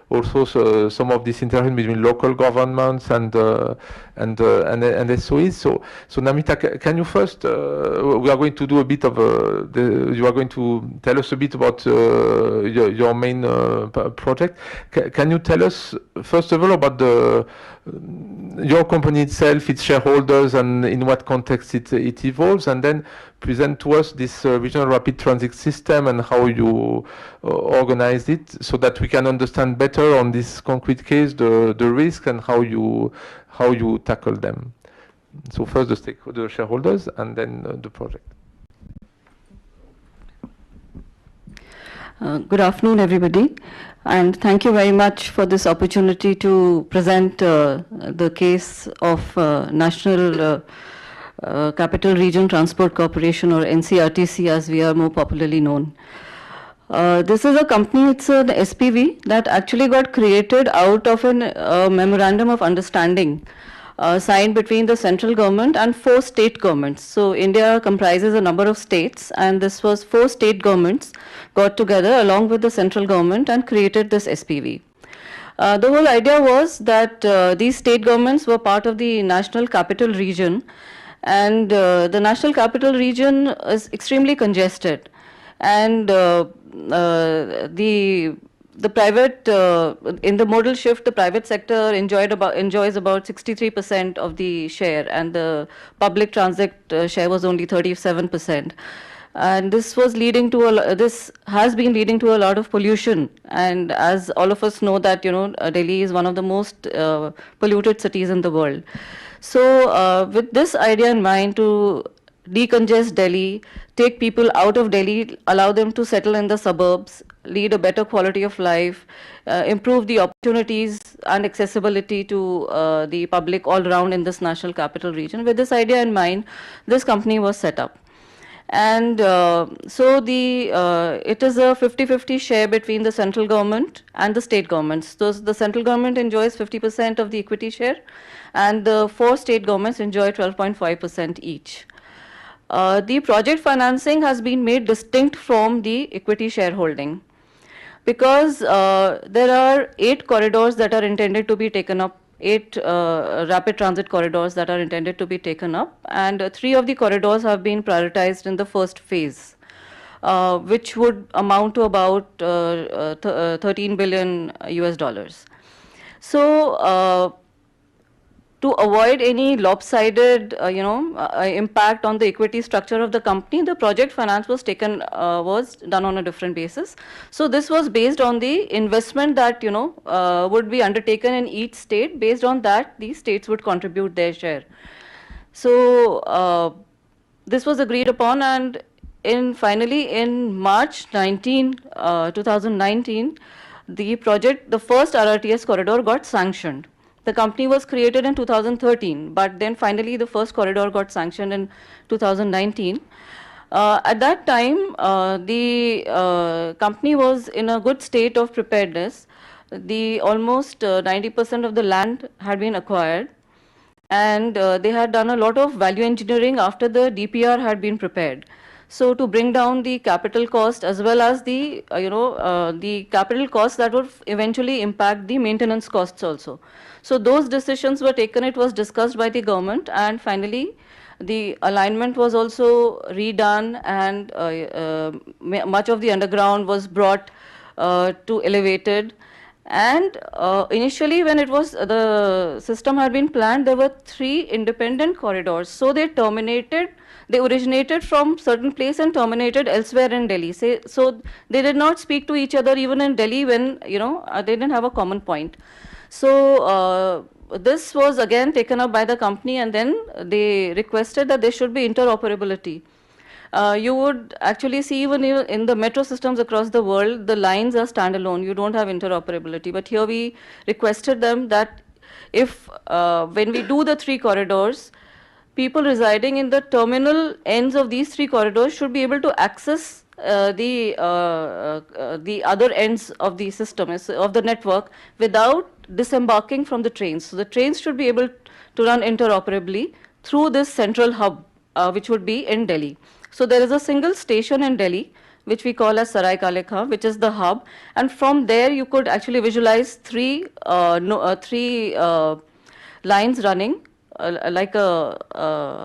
also some of this interaction between local governments and SOEs. So Namita, can you first? We are going to do a bit of you are going to tell us a bit about your main project. Can you tell us first of all about your company itself, its shareholders, and in what context it evolves, and then present to us this regional rapid transit system and how you organize it, so that we can understand better on this concrete case the risk and how you tackle them. So first the shareholders, and then the project. Good afternoon, everybody, and thank you very much for this opportunity to present the case of National Capital Region Transport Corporation, or NCRTC as we are more popularly known. This is a company, it's an SPV that actually got created out of a memorandum of understanding signed between the central government and 4 state governments. So India comprises a number of states, and this was 4 state governments got together along with the central government and created this SPV. The whole idea was that these state governments were part of the National Capital Region, and the National Capital Region is extremely congested, and the private, in the modal shift, the private sector enjoys about 63% of the share, and the public transit share was only 37%. And this was leading to this has been leading to a lot of pollution. And as all of us know that, Delhi is one of the most polluted cities in the world. So with this idea in mind, to decongest Delhi, take people out of Delhi, allow them to settle in the suburbs, lead a better quality of life, improve the opportunities and accessibility to the public all around in this National Capital Region. With this idea in mind, this company was set up. And so it is a 50-50 share between the central government and the state governments. So the central government enjoys 50% of the equity share, and the 4 state governments enjoy 12.5% each. The project financing has been made distinct from the equity shareholding, because there are 8 corridors that are intended to be taken up, 8 rapid transit corridors that are intended to be taken up, and 3 of the corridors have been prioritized in the first phase, which would amount to about $13 billion US. So to avoid any lopsided, impact on the equity structure of the company, the project finance was done on a different basis. So this was based on the investment that, would be undertaken in each state. Based on that, these states would contribute their share. So this was agreed upon, and finally in March 2019, the first RRTS corridor got sanctioned. The company was created in 2013, but then finally the first corridor got sanctioned in 2019. At that time, the company was in a good state of preparedness. Almost 90% of the land had been acquired, and they had done a lot of value engineering after the DPR had been prepared. So to bring down the capital cost as well as the, the capital costs that would eventually impact the maintenance costs also. So those decisions were taken, it was discussed by the government, and finally the alignment was also redone, and much of the underground was brought to elevated. And initially when it was, the system had been planned, there were 3 independent corridors. So they originated from certain place and terminated elsewhere in Delhi. So they did not speak to each other even in Delhi when, they didn't have a common point. So this was again taken up by the company, and then they requested that there should be interoperability. You would actually see even in the metro systems across the world, the lines are standalone, you don't have interoperability. But here we requested them that if, when we do the 3 corridors, people residing in the terminal ends of these 3 corridors should be able to access the other ends of the system, of the network, without disembarking from the trains. So the trains should be able to run interoperably through this central hub, which would be in Delhi. So there is a single station in Delhi, which we call as Sarai Kale Khan, which is the hub, and from there you could actually visualize 3 lines running, like a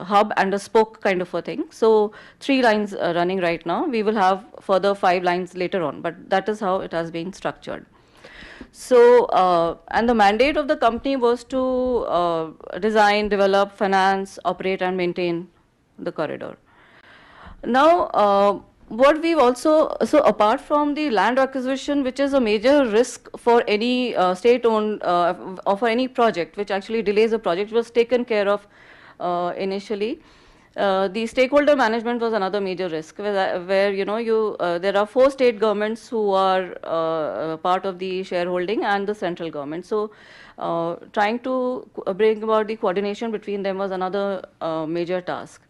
hub and a spoke kind of a thing. So 3 lines running right now. We will have further 5 lines later on, but that is how it has been structured. So, and the mandate of the company was to design, develop, finance, operate and maintain the corridor. Now, what we've also, so apart from the land acquisition, which is a major risk for any state-owned, or for any project, which actually delays a project, was taken care of initially. The stakeholder management was another major risk, where there are 4 state governments who are part of the shareholding and the central government. So trying to bring about the coordination between them was another major task.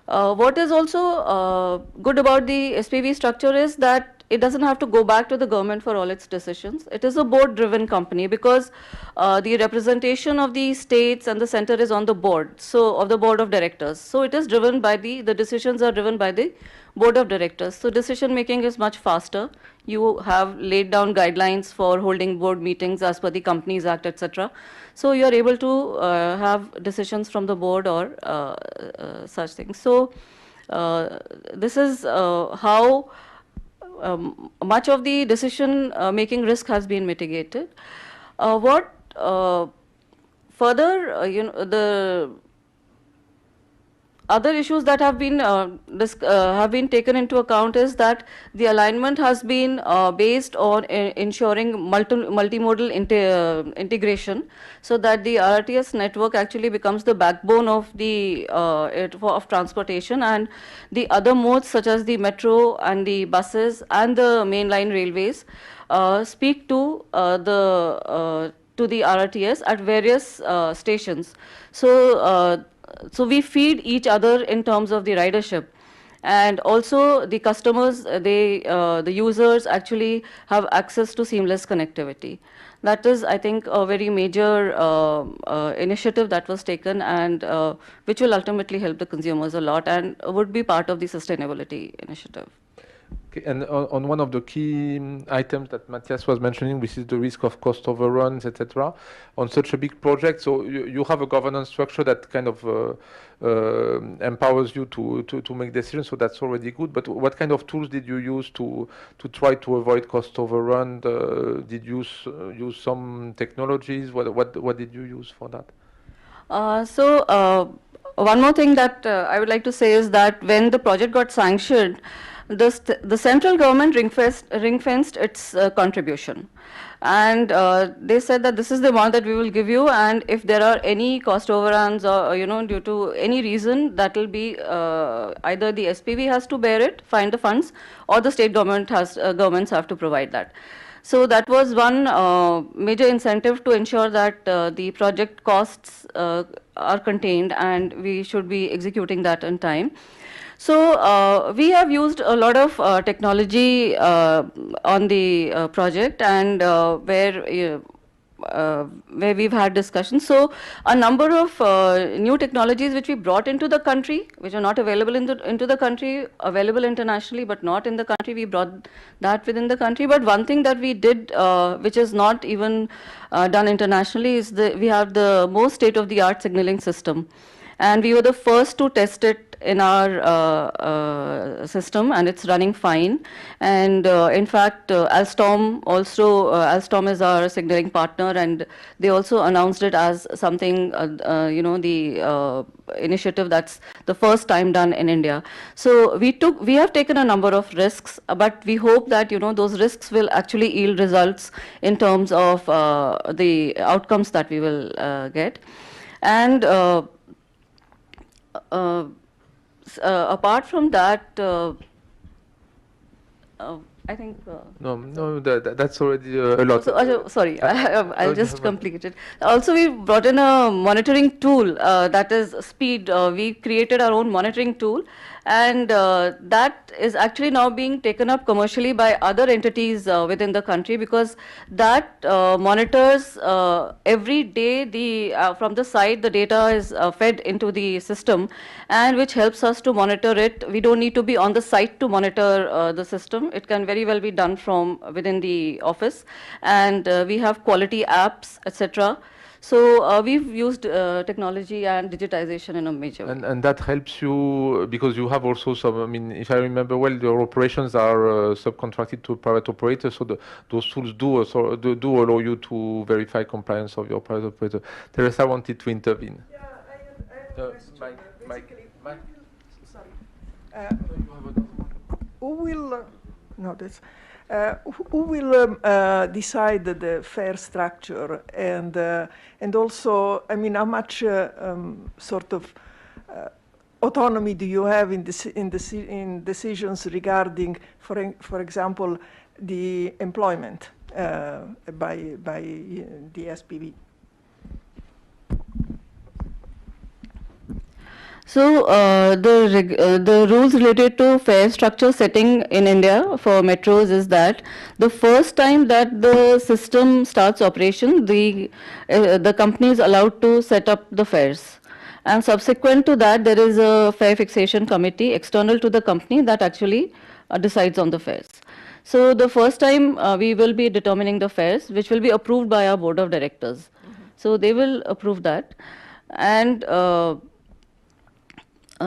What is also good about the SPV structure is that it doesn't have to go back to the government for all its decisions. It is a board-driven company, because the representation of the states and the center is on the board, so of the board of directors. So it is driven by the decisions are driven by the board of directors. So decision making is much faster. You have laid down guidelines for holding board meetings as per the Companies Act, etc. So you are able to have decisions from the board or such things. So this is how much of the decision making risk has been mitigated. What further, the other issues that have been taken into account is that the alignment has been based on ensuring multimodal integration, so that the RRTS network actually becomes the backbone of the of transportation, and the other modes such as the metro and the buses and the mainline railways speak to the RRTS at various stations. So we feed each other in terms of the ridership, and also the customers, the users actually have access to seamless connectivity. That is, I think, a very major initiative that was taken, and which will ultimately help the consumers a lot and would be part of the sustainability initiative. Okay, and on one of the key items that Matthias was mentioning, which is the risk of cost overruns, etc., on such a big project, so you have a governance structure that kind of empowers you to make decisions, so that's already good. But what kind of tools did you use to try to avoid cost overrun? Did you use some technologies? What did you use for that? One more thing that I would like to say is that when the project got sanctioned, the central government ring-fenced its contribution, and they said that this is the amount that we will give you, and if there are any cost overruns or due to any reason, that will be either the SPV has to bear it, find the funds, or the state government governments have to provide that. So that was one major incentive to ensure that the project costs are contained, and we should be executing that in time. So we have used a lot of technology on the project, and where where we've had discussions. So a number of new technologies which we brought into the country, which are not available into the country, available internationally, but not in the country, we brought that within the country. But one thing that we did, which is not even done internationally, is we have the most state-of-the-art signaling system. And we were the first to test it in our system, and it's running fine. And in fact, Alstom also, Alstom is our signaling partner, and they also announced it as something, the initiative that's the first time done in India. So we have taken a number of risks, but we hope that, those risks will actually yield results in terms of the outcomes that we will get. And apart from that, I think. No, that's already a lot. Sorry, I'll just complete it. Also, we brought in a monitoring tool that is speed. We created our own monitoring tool, and that is actually now being taken up commercially by other entities within the country, because that monitors every day from the site the data is fed into the system, and which helps us to monitor it. We don't need to be on the site to monitor the system. It can very well be done from within the office, and we have quality apps, etc. So we've used technology and digitization in a major way. And that helps you because you have also some, I mean, if I remember well, your operations are subcontracted to a private operator, so those tools do allow you to verify compliance of your private operator. Teresa wanted to intervene. Yeah, I have a question. Mike. Sorry. Who will decide the fare structure, and also, I mean, how much sort of autonomy do you have in decisions regarding, for example, the employment by the SPV? So the rules related to fare structure setting in India for metros is that the first time that the system starts operation, the company is allowed to set up the fares. And subsequent to that, there is a fare fixation committee external to the company that actually decides on the fares. So the first time we will be determining the fares, which will be approved by our board of directors. So they will approve that. And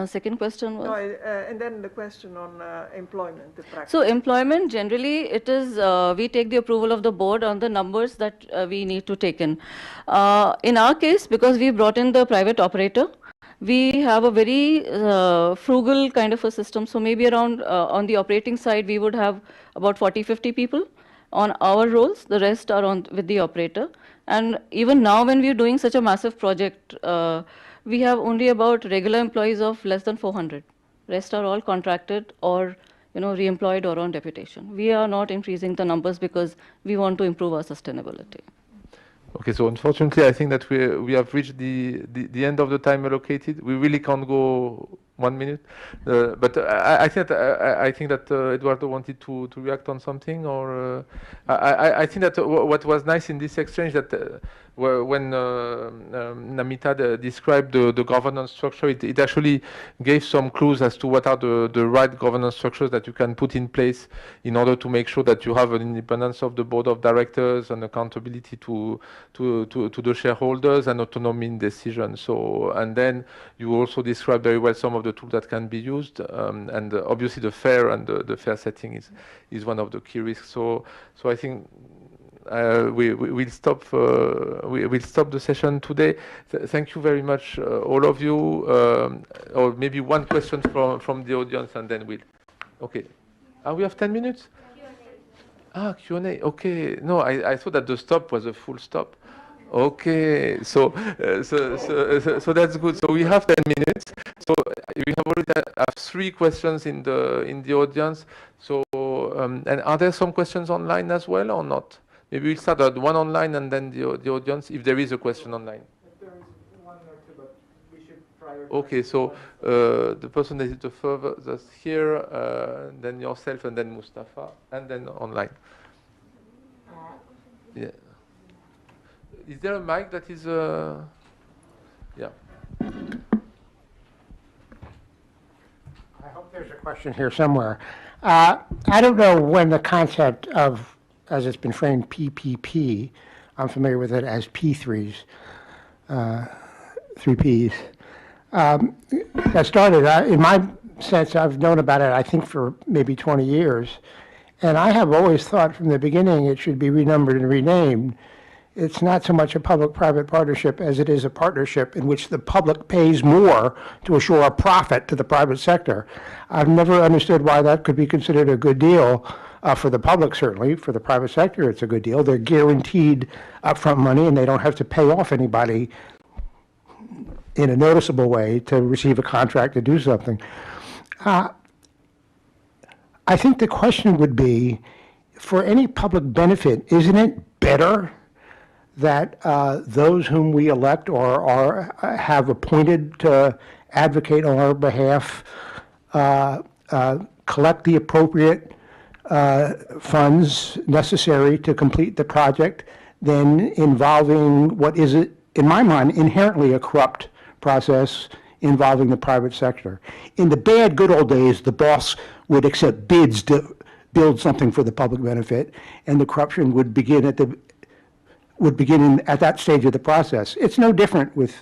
second question was? No, and then the question on employment, the practice. So employment, generally, it is, we take the approval of the board on the numbers that we need to take in. In our case, because we brought in the private operator, we have a very frugal kind of a system. So maybe around, on the operating side, we would have about 40-50 people on our roles. The rest are with the operator. And even now, when we are doing such a massive project, we have only about regular employees of less than 400. Rest are all contracted or, re-employed or on deputation. We are not increasing the numbers because we want to improve our sustainability. Okay, so unfortunately, I think that we have reached the end of the time allocated. We really can't go 1 minute, but I think that Eduardo wanted to react on something, or I think that what was nice in this exchange that when Namita described the governance structure, it actually gave some clues as to what are the right governance structures that you can put in place in order to make sure that you have an independence of the board of directors and accountability to the shareholders and autonomy in decisions. So, and then you also described very well some of the tools that can be used, and obviously the fare and the fare setting is one of the key risks. So I think we'll stop the session today. Thank you very much, all of you. Or maybe one question from the audience, and then we'll. Okay. We have 10 minutes. Q&A. Okay. No, I thought that the stop was a full stop. Okay. So that's good. So we have 10 minutes. So we have already have 3 questions in the audience. So and are there some questions online as well or not? Maybe we'll start at one online and then the audience, if there is a question online. If there is one or two, but we should prioritize. Okay, so the person that is the furthest here, then yourself, and then Mustafa, and then online. Yeah. Is there a mic that is? Yeah. I hope there's a question here somewhere. I don't know when the concept of, as it's been framed, PPP, I'm familiar with it as P3s, 3Ps, that started. In my sense, I've known about it, I think, for maybe 20 years. And I have always thought from the beginning it should be renumbered and renamed. It's not so much a public-private partnership as it is a partnership in which the public pays more to assure a profit to the private sector. I've never understood why that could be considered a good deal for the public, certainly. For the private sector, it's a good deal. They're guaranteed upfront money, and they don't have to pay off anybody in a noticeable way to receive a contract to do something. I think the question would be, for any public benefit, isn't it better that those whom we elect or have appointed to advocate on our behalf collect the appropriate funds necessary to complete the project than involving what is, in my mind, inherently a corrupt process involving the private sector. In the bad, good old days, the boss would accept bids to build something for the public benefit, and the corruption would begin at that stage of the process. It's no different with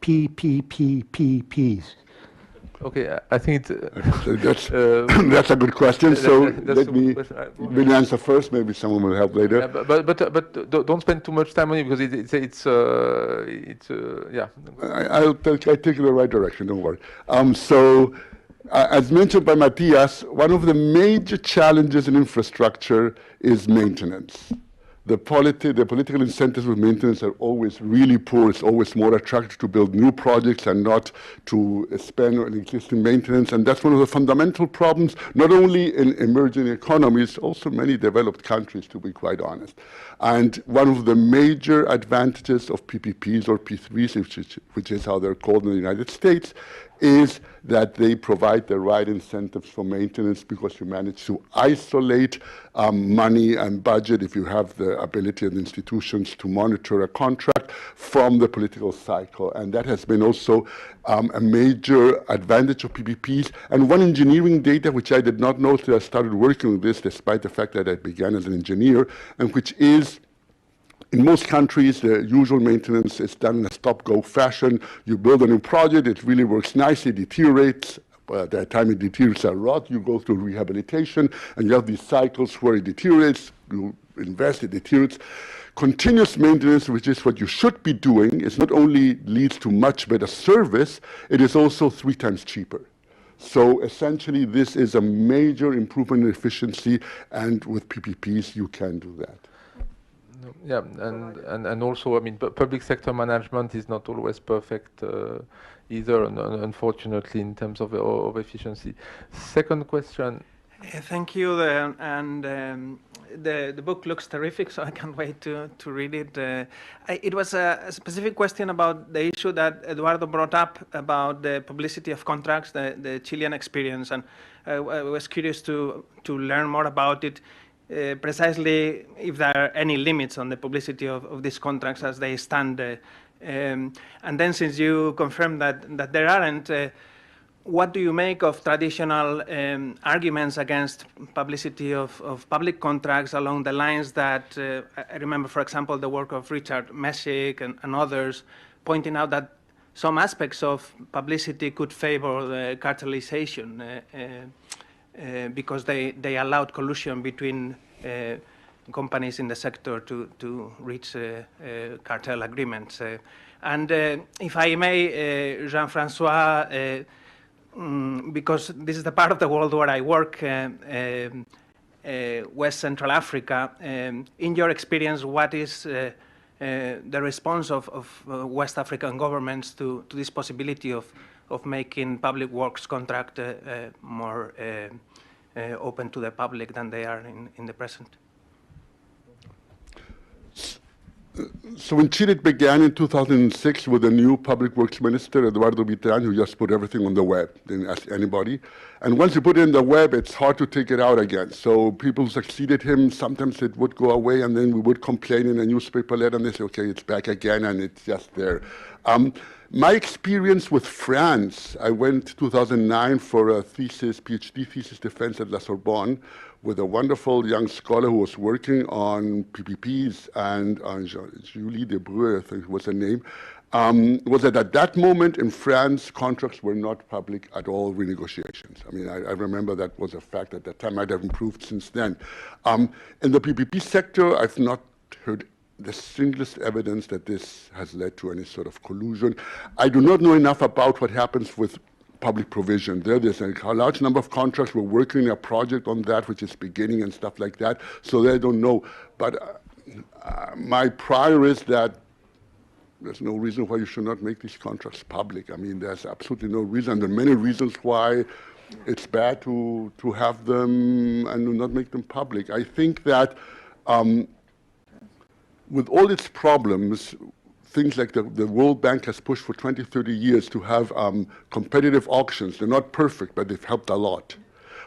PPPPs. Okay, I think that's that's a good question. So let me answer first. Maybe someone will help later. Yeah, but don't spend too much time on it because it's yeah. I take it in the right direction. Don't worry. As mentioned by Matthias, one of the major challenges in infrastructure is maintenance. The political incentives with maintenance are always really poor. It's always more attractive to build new projects and not to spend on existing maintenance. And that's one of the fundamental problems, not only in emerging economies, also many developed countries, to be quite honest. And one of the major advantages of PPPs or P3s, which is how they're called in the United States, is that they provide the right incentives for maintenance because you manage to isolate money and budget if you have the ability of the institutions to monitor a contract from the political cycle. And that has been also a major advantage of PPPs. And one engineering data, which I did not know till I started working with this, despite the fact that I began as an engineer, and which is in most countries, the usual maintenance is done in a stop-go fashion. You build a new project, it really works nicely, it deteriorates. By the time it deteriorates a lot, you go through rehabilitation, and you have these cycles where it deteriorates, you invest, it deteriorates. Continuous maintenance, which is what you should be doing, is not only leads to much better service, it is also 3 times cheaper. So essentially, this is a major improvement in efficiency, and with PPPs, you can do that. Yeah, and also, I mean, public sector management is not always perfect either, unfortunately, in terms of efficiency. Second question. Thank you, the book looks terrific, so I can't wait to read it. It was a specific question about the issue that Eduardo brought up about the publicity of contracts, the Chilean experience, and I was curious to learn more about it. Precisely if there are any limits on the publicity of these contracts as they stand. And then since you confirmed that there aren't, what do you make of traditional arguments against publicity of public contracts along the lines that, I remember, for example, the work of Richard Meshik and others pointing out that some aspects of publicity could favor the cartelization because they allowed collusion between companies in the sector to reach cartel agreements. And if I may, Jean-Francois, because this is the part of the world where I work, West Central Africa, in your experience, what is the response of West African governments to this possibility of making public works contract more open to the public than they are in the present? So in Chile, it began in 2006 with a new public works minister, Eduardo Vitran, who just put everything on the web, didn't ask anybody. And once you put it in the web, it's hard to take it out again. So people succeeded him. Sometimes it would go away, and then we would complain in a newspaper letter, and they say, okay, it's back again, and it's just there. My experience with France, I went 2009 for a thesis, PhD thesis defense at La Sorbonne, with a wonderful young scholar who was working on PPPs, and Julie Debreu, I think was her name, was that at that moment in France, contracts were not public at all, renegotiations. I mean, I remember that was a fact at that time. Might have improved since then. In the PPP sector, I've not heard the singlest evidence that this has led to any sort of collusion. I do not know enough about what happens with public provision. There's a large number of contracts. We're working a project on that, which is beginning and stuff like that. So they don't know. But my prior is that there's no reason why you should not make these contracts public. I mean, there's absolutely no reason. There are many reasons why it's bad to have them and not make them public. I think that with all its problems, things like the World Bank has pushed for 20, 30 years to have competitive auctions. They're not perfect, but they've helped a lot.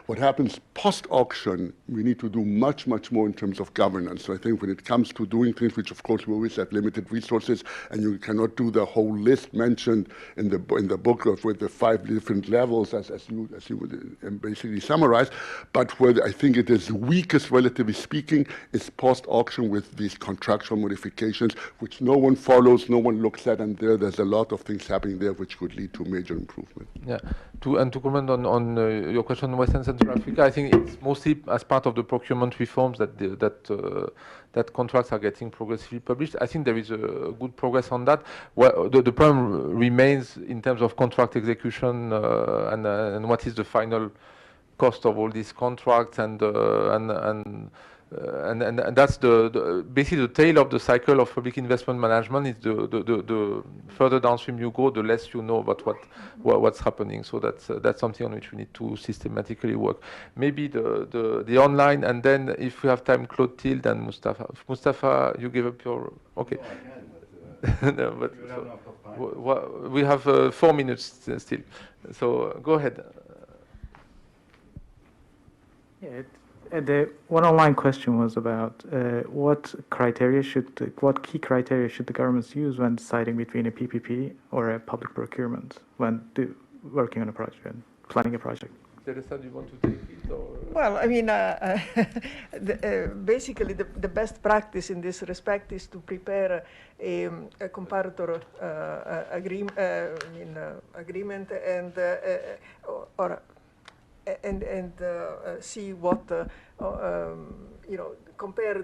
What happens post-auction, we need to do much, much more in terms of governance. So I think when it comes to doing things, which of course we always have limited resources, and you cannot do the whole list mentioned in the book with the 5 different levels, as you would basically summarize. But where I think it is weakest, relatively speaking, is post-auction with these contractual modifications, which no one follows, no one looks at, and there's a lot of things happening there which could lead to major improvement. Yeah, to comment on your question on West and Central Africa, I think it's mostly as part of the procurement reforms that that contracts are getting progressively published. I think there is a good progress on that. Well, the problem remains in terms of contract execution and what is the final cost of all these contracts and that's basically the tail of the cycle of public investment management. Is the further downstream you go, the less you know about what's happening. So that's something on which we need to systematically work. Maybe the online, and then if we have time, Clotilde and Mustafa. Mustafa, you gave up your okay. No, but we have 4 minutes still. So go ahead. Yeah. The one online question was about what key criteria should the governments use when deciding between a PPP or a public procurement when working on a project and planning a project? Teresa, do you want to take it? Or? Well, I mean, basically the best practice in this respect is to prepare a comparator agreement and see what compare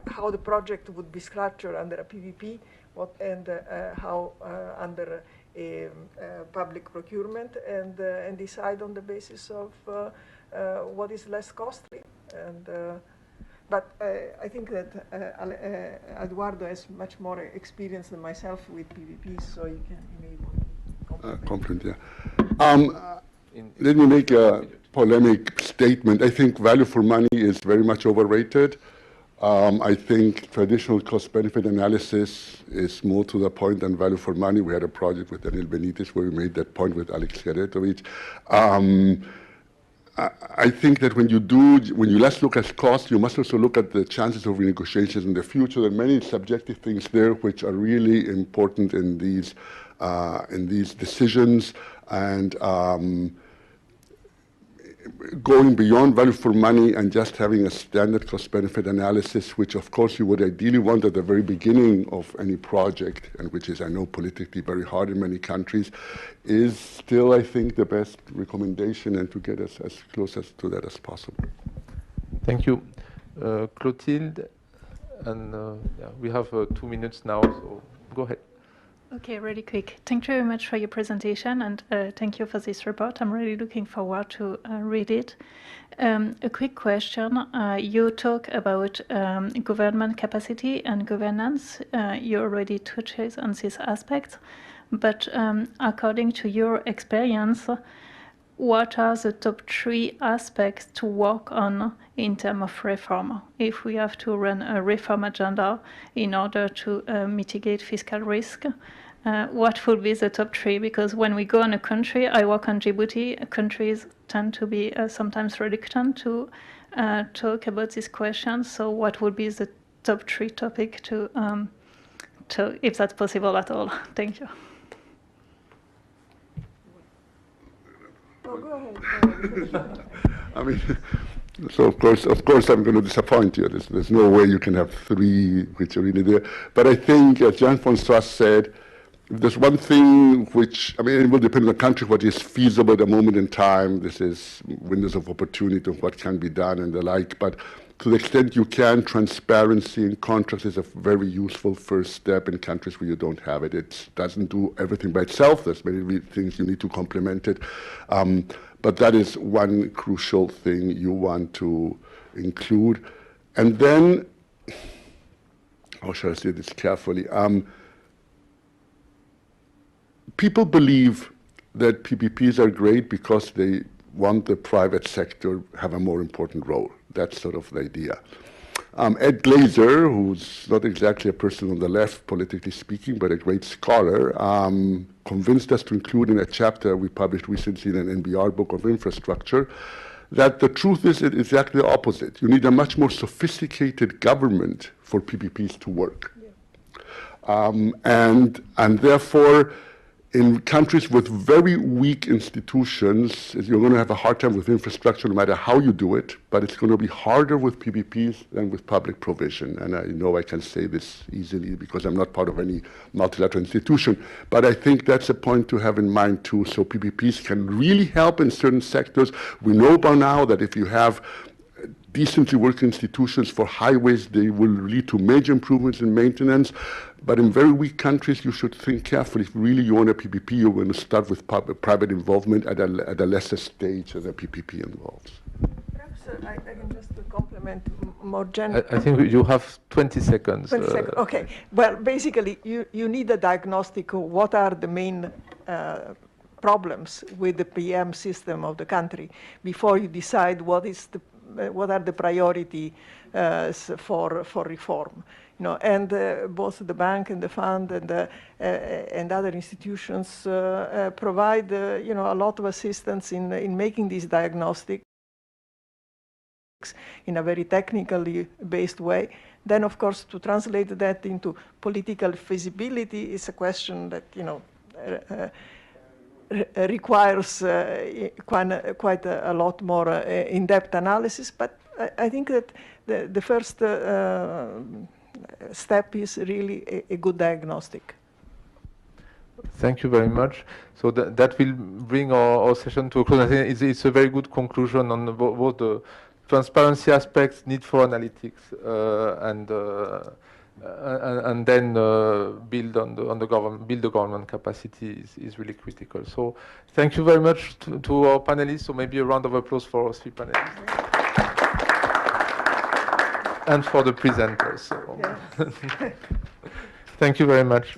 how the project would be structured under a PPP, and how under a public procurement, and decide on the basis of what is less costly. But I think that Eduardo has much more experience than myself with PPPs, so he may compliment, yeah. Let me make a polemic statement. I think value for money is very much overrated. I think traditional cost-benefit analysis is more to the point than value for money. We had a project with Daniel Benitez where we made that point with Alex Geretovic. I think that when you less look at cost, you must also look at the chances of renegotiations in the future. There are many subjective things there which are really important in these decisions, and going beyond value for money and just having a standard cost-benefit analysis, which of course you would ideally want at the very beginning of any project, and which is, I know, politically very hard in many countries, is still, I think, the best recommendation, and to get us as close to that as possible. Thank you. Clotilde, and yeah, we have 2 minutes now, so go ahead. Okay, really quick. Thank you very much for your presentation, and thank you for this report. I'm really looking forward to read it. A quick question. You talk about government capacity and governance. You already touched on this aspect, but according to your experience, what are the top 3 aspects to work on in terms of reform? If we have to run a reform agenda in order to mitigate fiscal risk, what would be the top 3? Because when we go in a country, I work on Djibouti, countries tend to be sometimes reluctant to talk about these questions. So what would be the top 3 topic to if that's possible at all? Thank you. No, go ahead. I mean, so of course, I'm going to disappoint you. There's no way you can have 3 which are really there. But I think, as Jean-François said, if there's one thing which, I mean, it will depend on the country, what is feasible at the moment in time. This is windows of opportunity of what can be done and the like. But to the extent you can, transparency in contracts is a very useful first step in countries where you don't have it. It doesn't do everything by itself. There's many things you need to complement it. But that is one crucial thing you want to include. And then, how shall I say this carefully? People believe that PPPs are great because they want the private sector have a more important role. That's sort of the idea. Ed Glazer, who's not exactly a person on the left, politically speaking, but a great scholar, convinced us to include in a chapter we published recently in an NBR book of infrastructure, that the truth is exactly the opposite. You need a much more sophisticated government for PPPs to work. Yeah. And therefore, in countries with very weak institutions, you're going to have a hard time with infrastructure no matter how you do it, but it's going to be harder with PPPs than with public provision. And I know I can say this easily because I'm not part of any multilateral institution, but I think that's a point to have in mind too. So PPPs can really help in certain sectors. We know by now that if you have decently working institutions for highways, they will lead to major improvements in maintenance. But in very weak countries, you should think carefully. If really you want a PPP, you're going to start with private involvement at a lesser stage than a PPP involves. Perhaps I can just compliment more generally. I think you have 20 seconds. 20 seconds, okay. Well, basically, you need a diagnostic of what are the main problems with the PM system of the country before you decide what are the priority for reform. You know, and both the bank and the fund and other institutions provide you know, a lot of assistance in making these diagnostics in a very technically based way. Then, of course, to translate that into political feasibility is a question that, you know, requires quite a lot more in-depth analysis. But I think that the first step is really a good diagnostic. Thank you very much. So that will bring our session to a close. I think it's a very good conclusion on both the transparency aspects, need for analytics, and then build on the government, build the government capacity is really critical. So thank you very much to our panelists. So maybe a round of applause for our 3 panelists. And for the presenters. So. Yes. Thank you very much.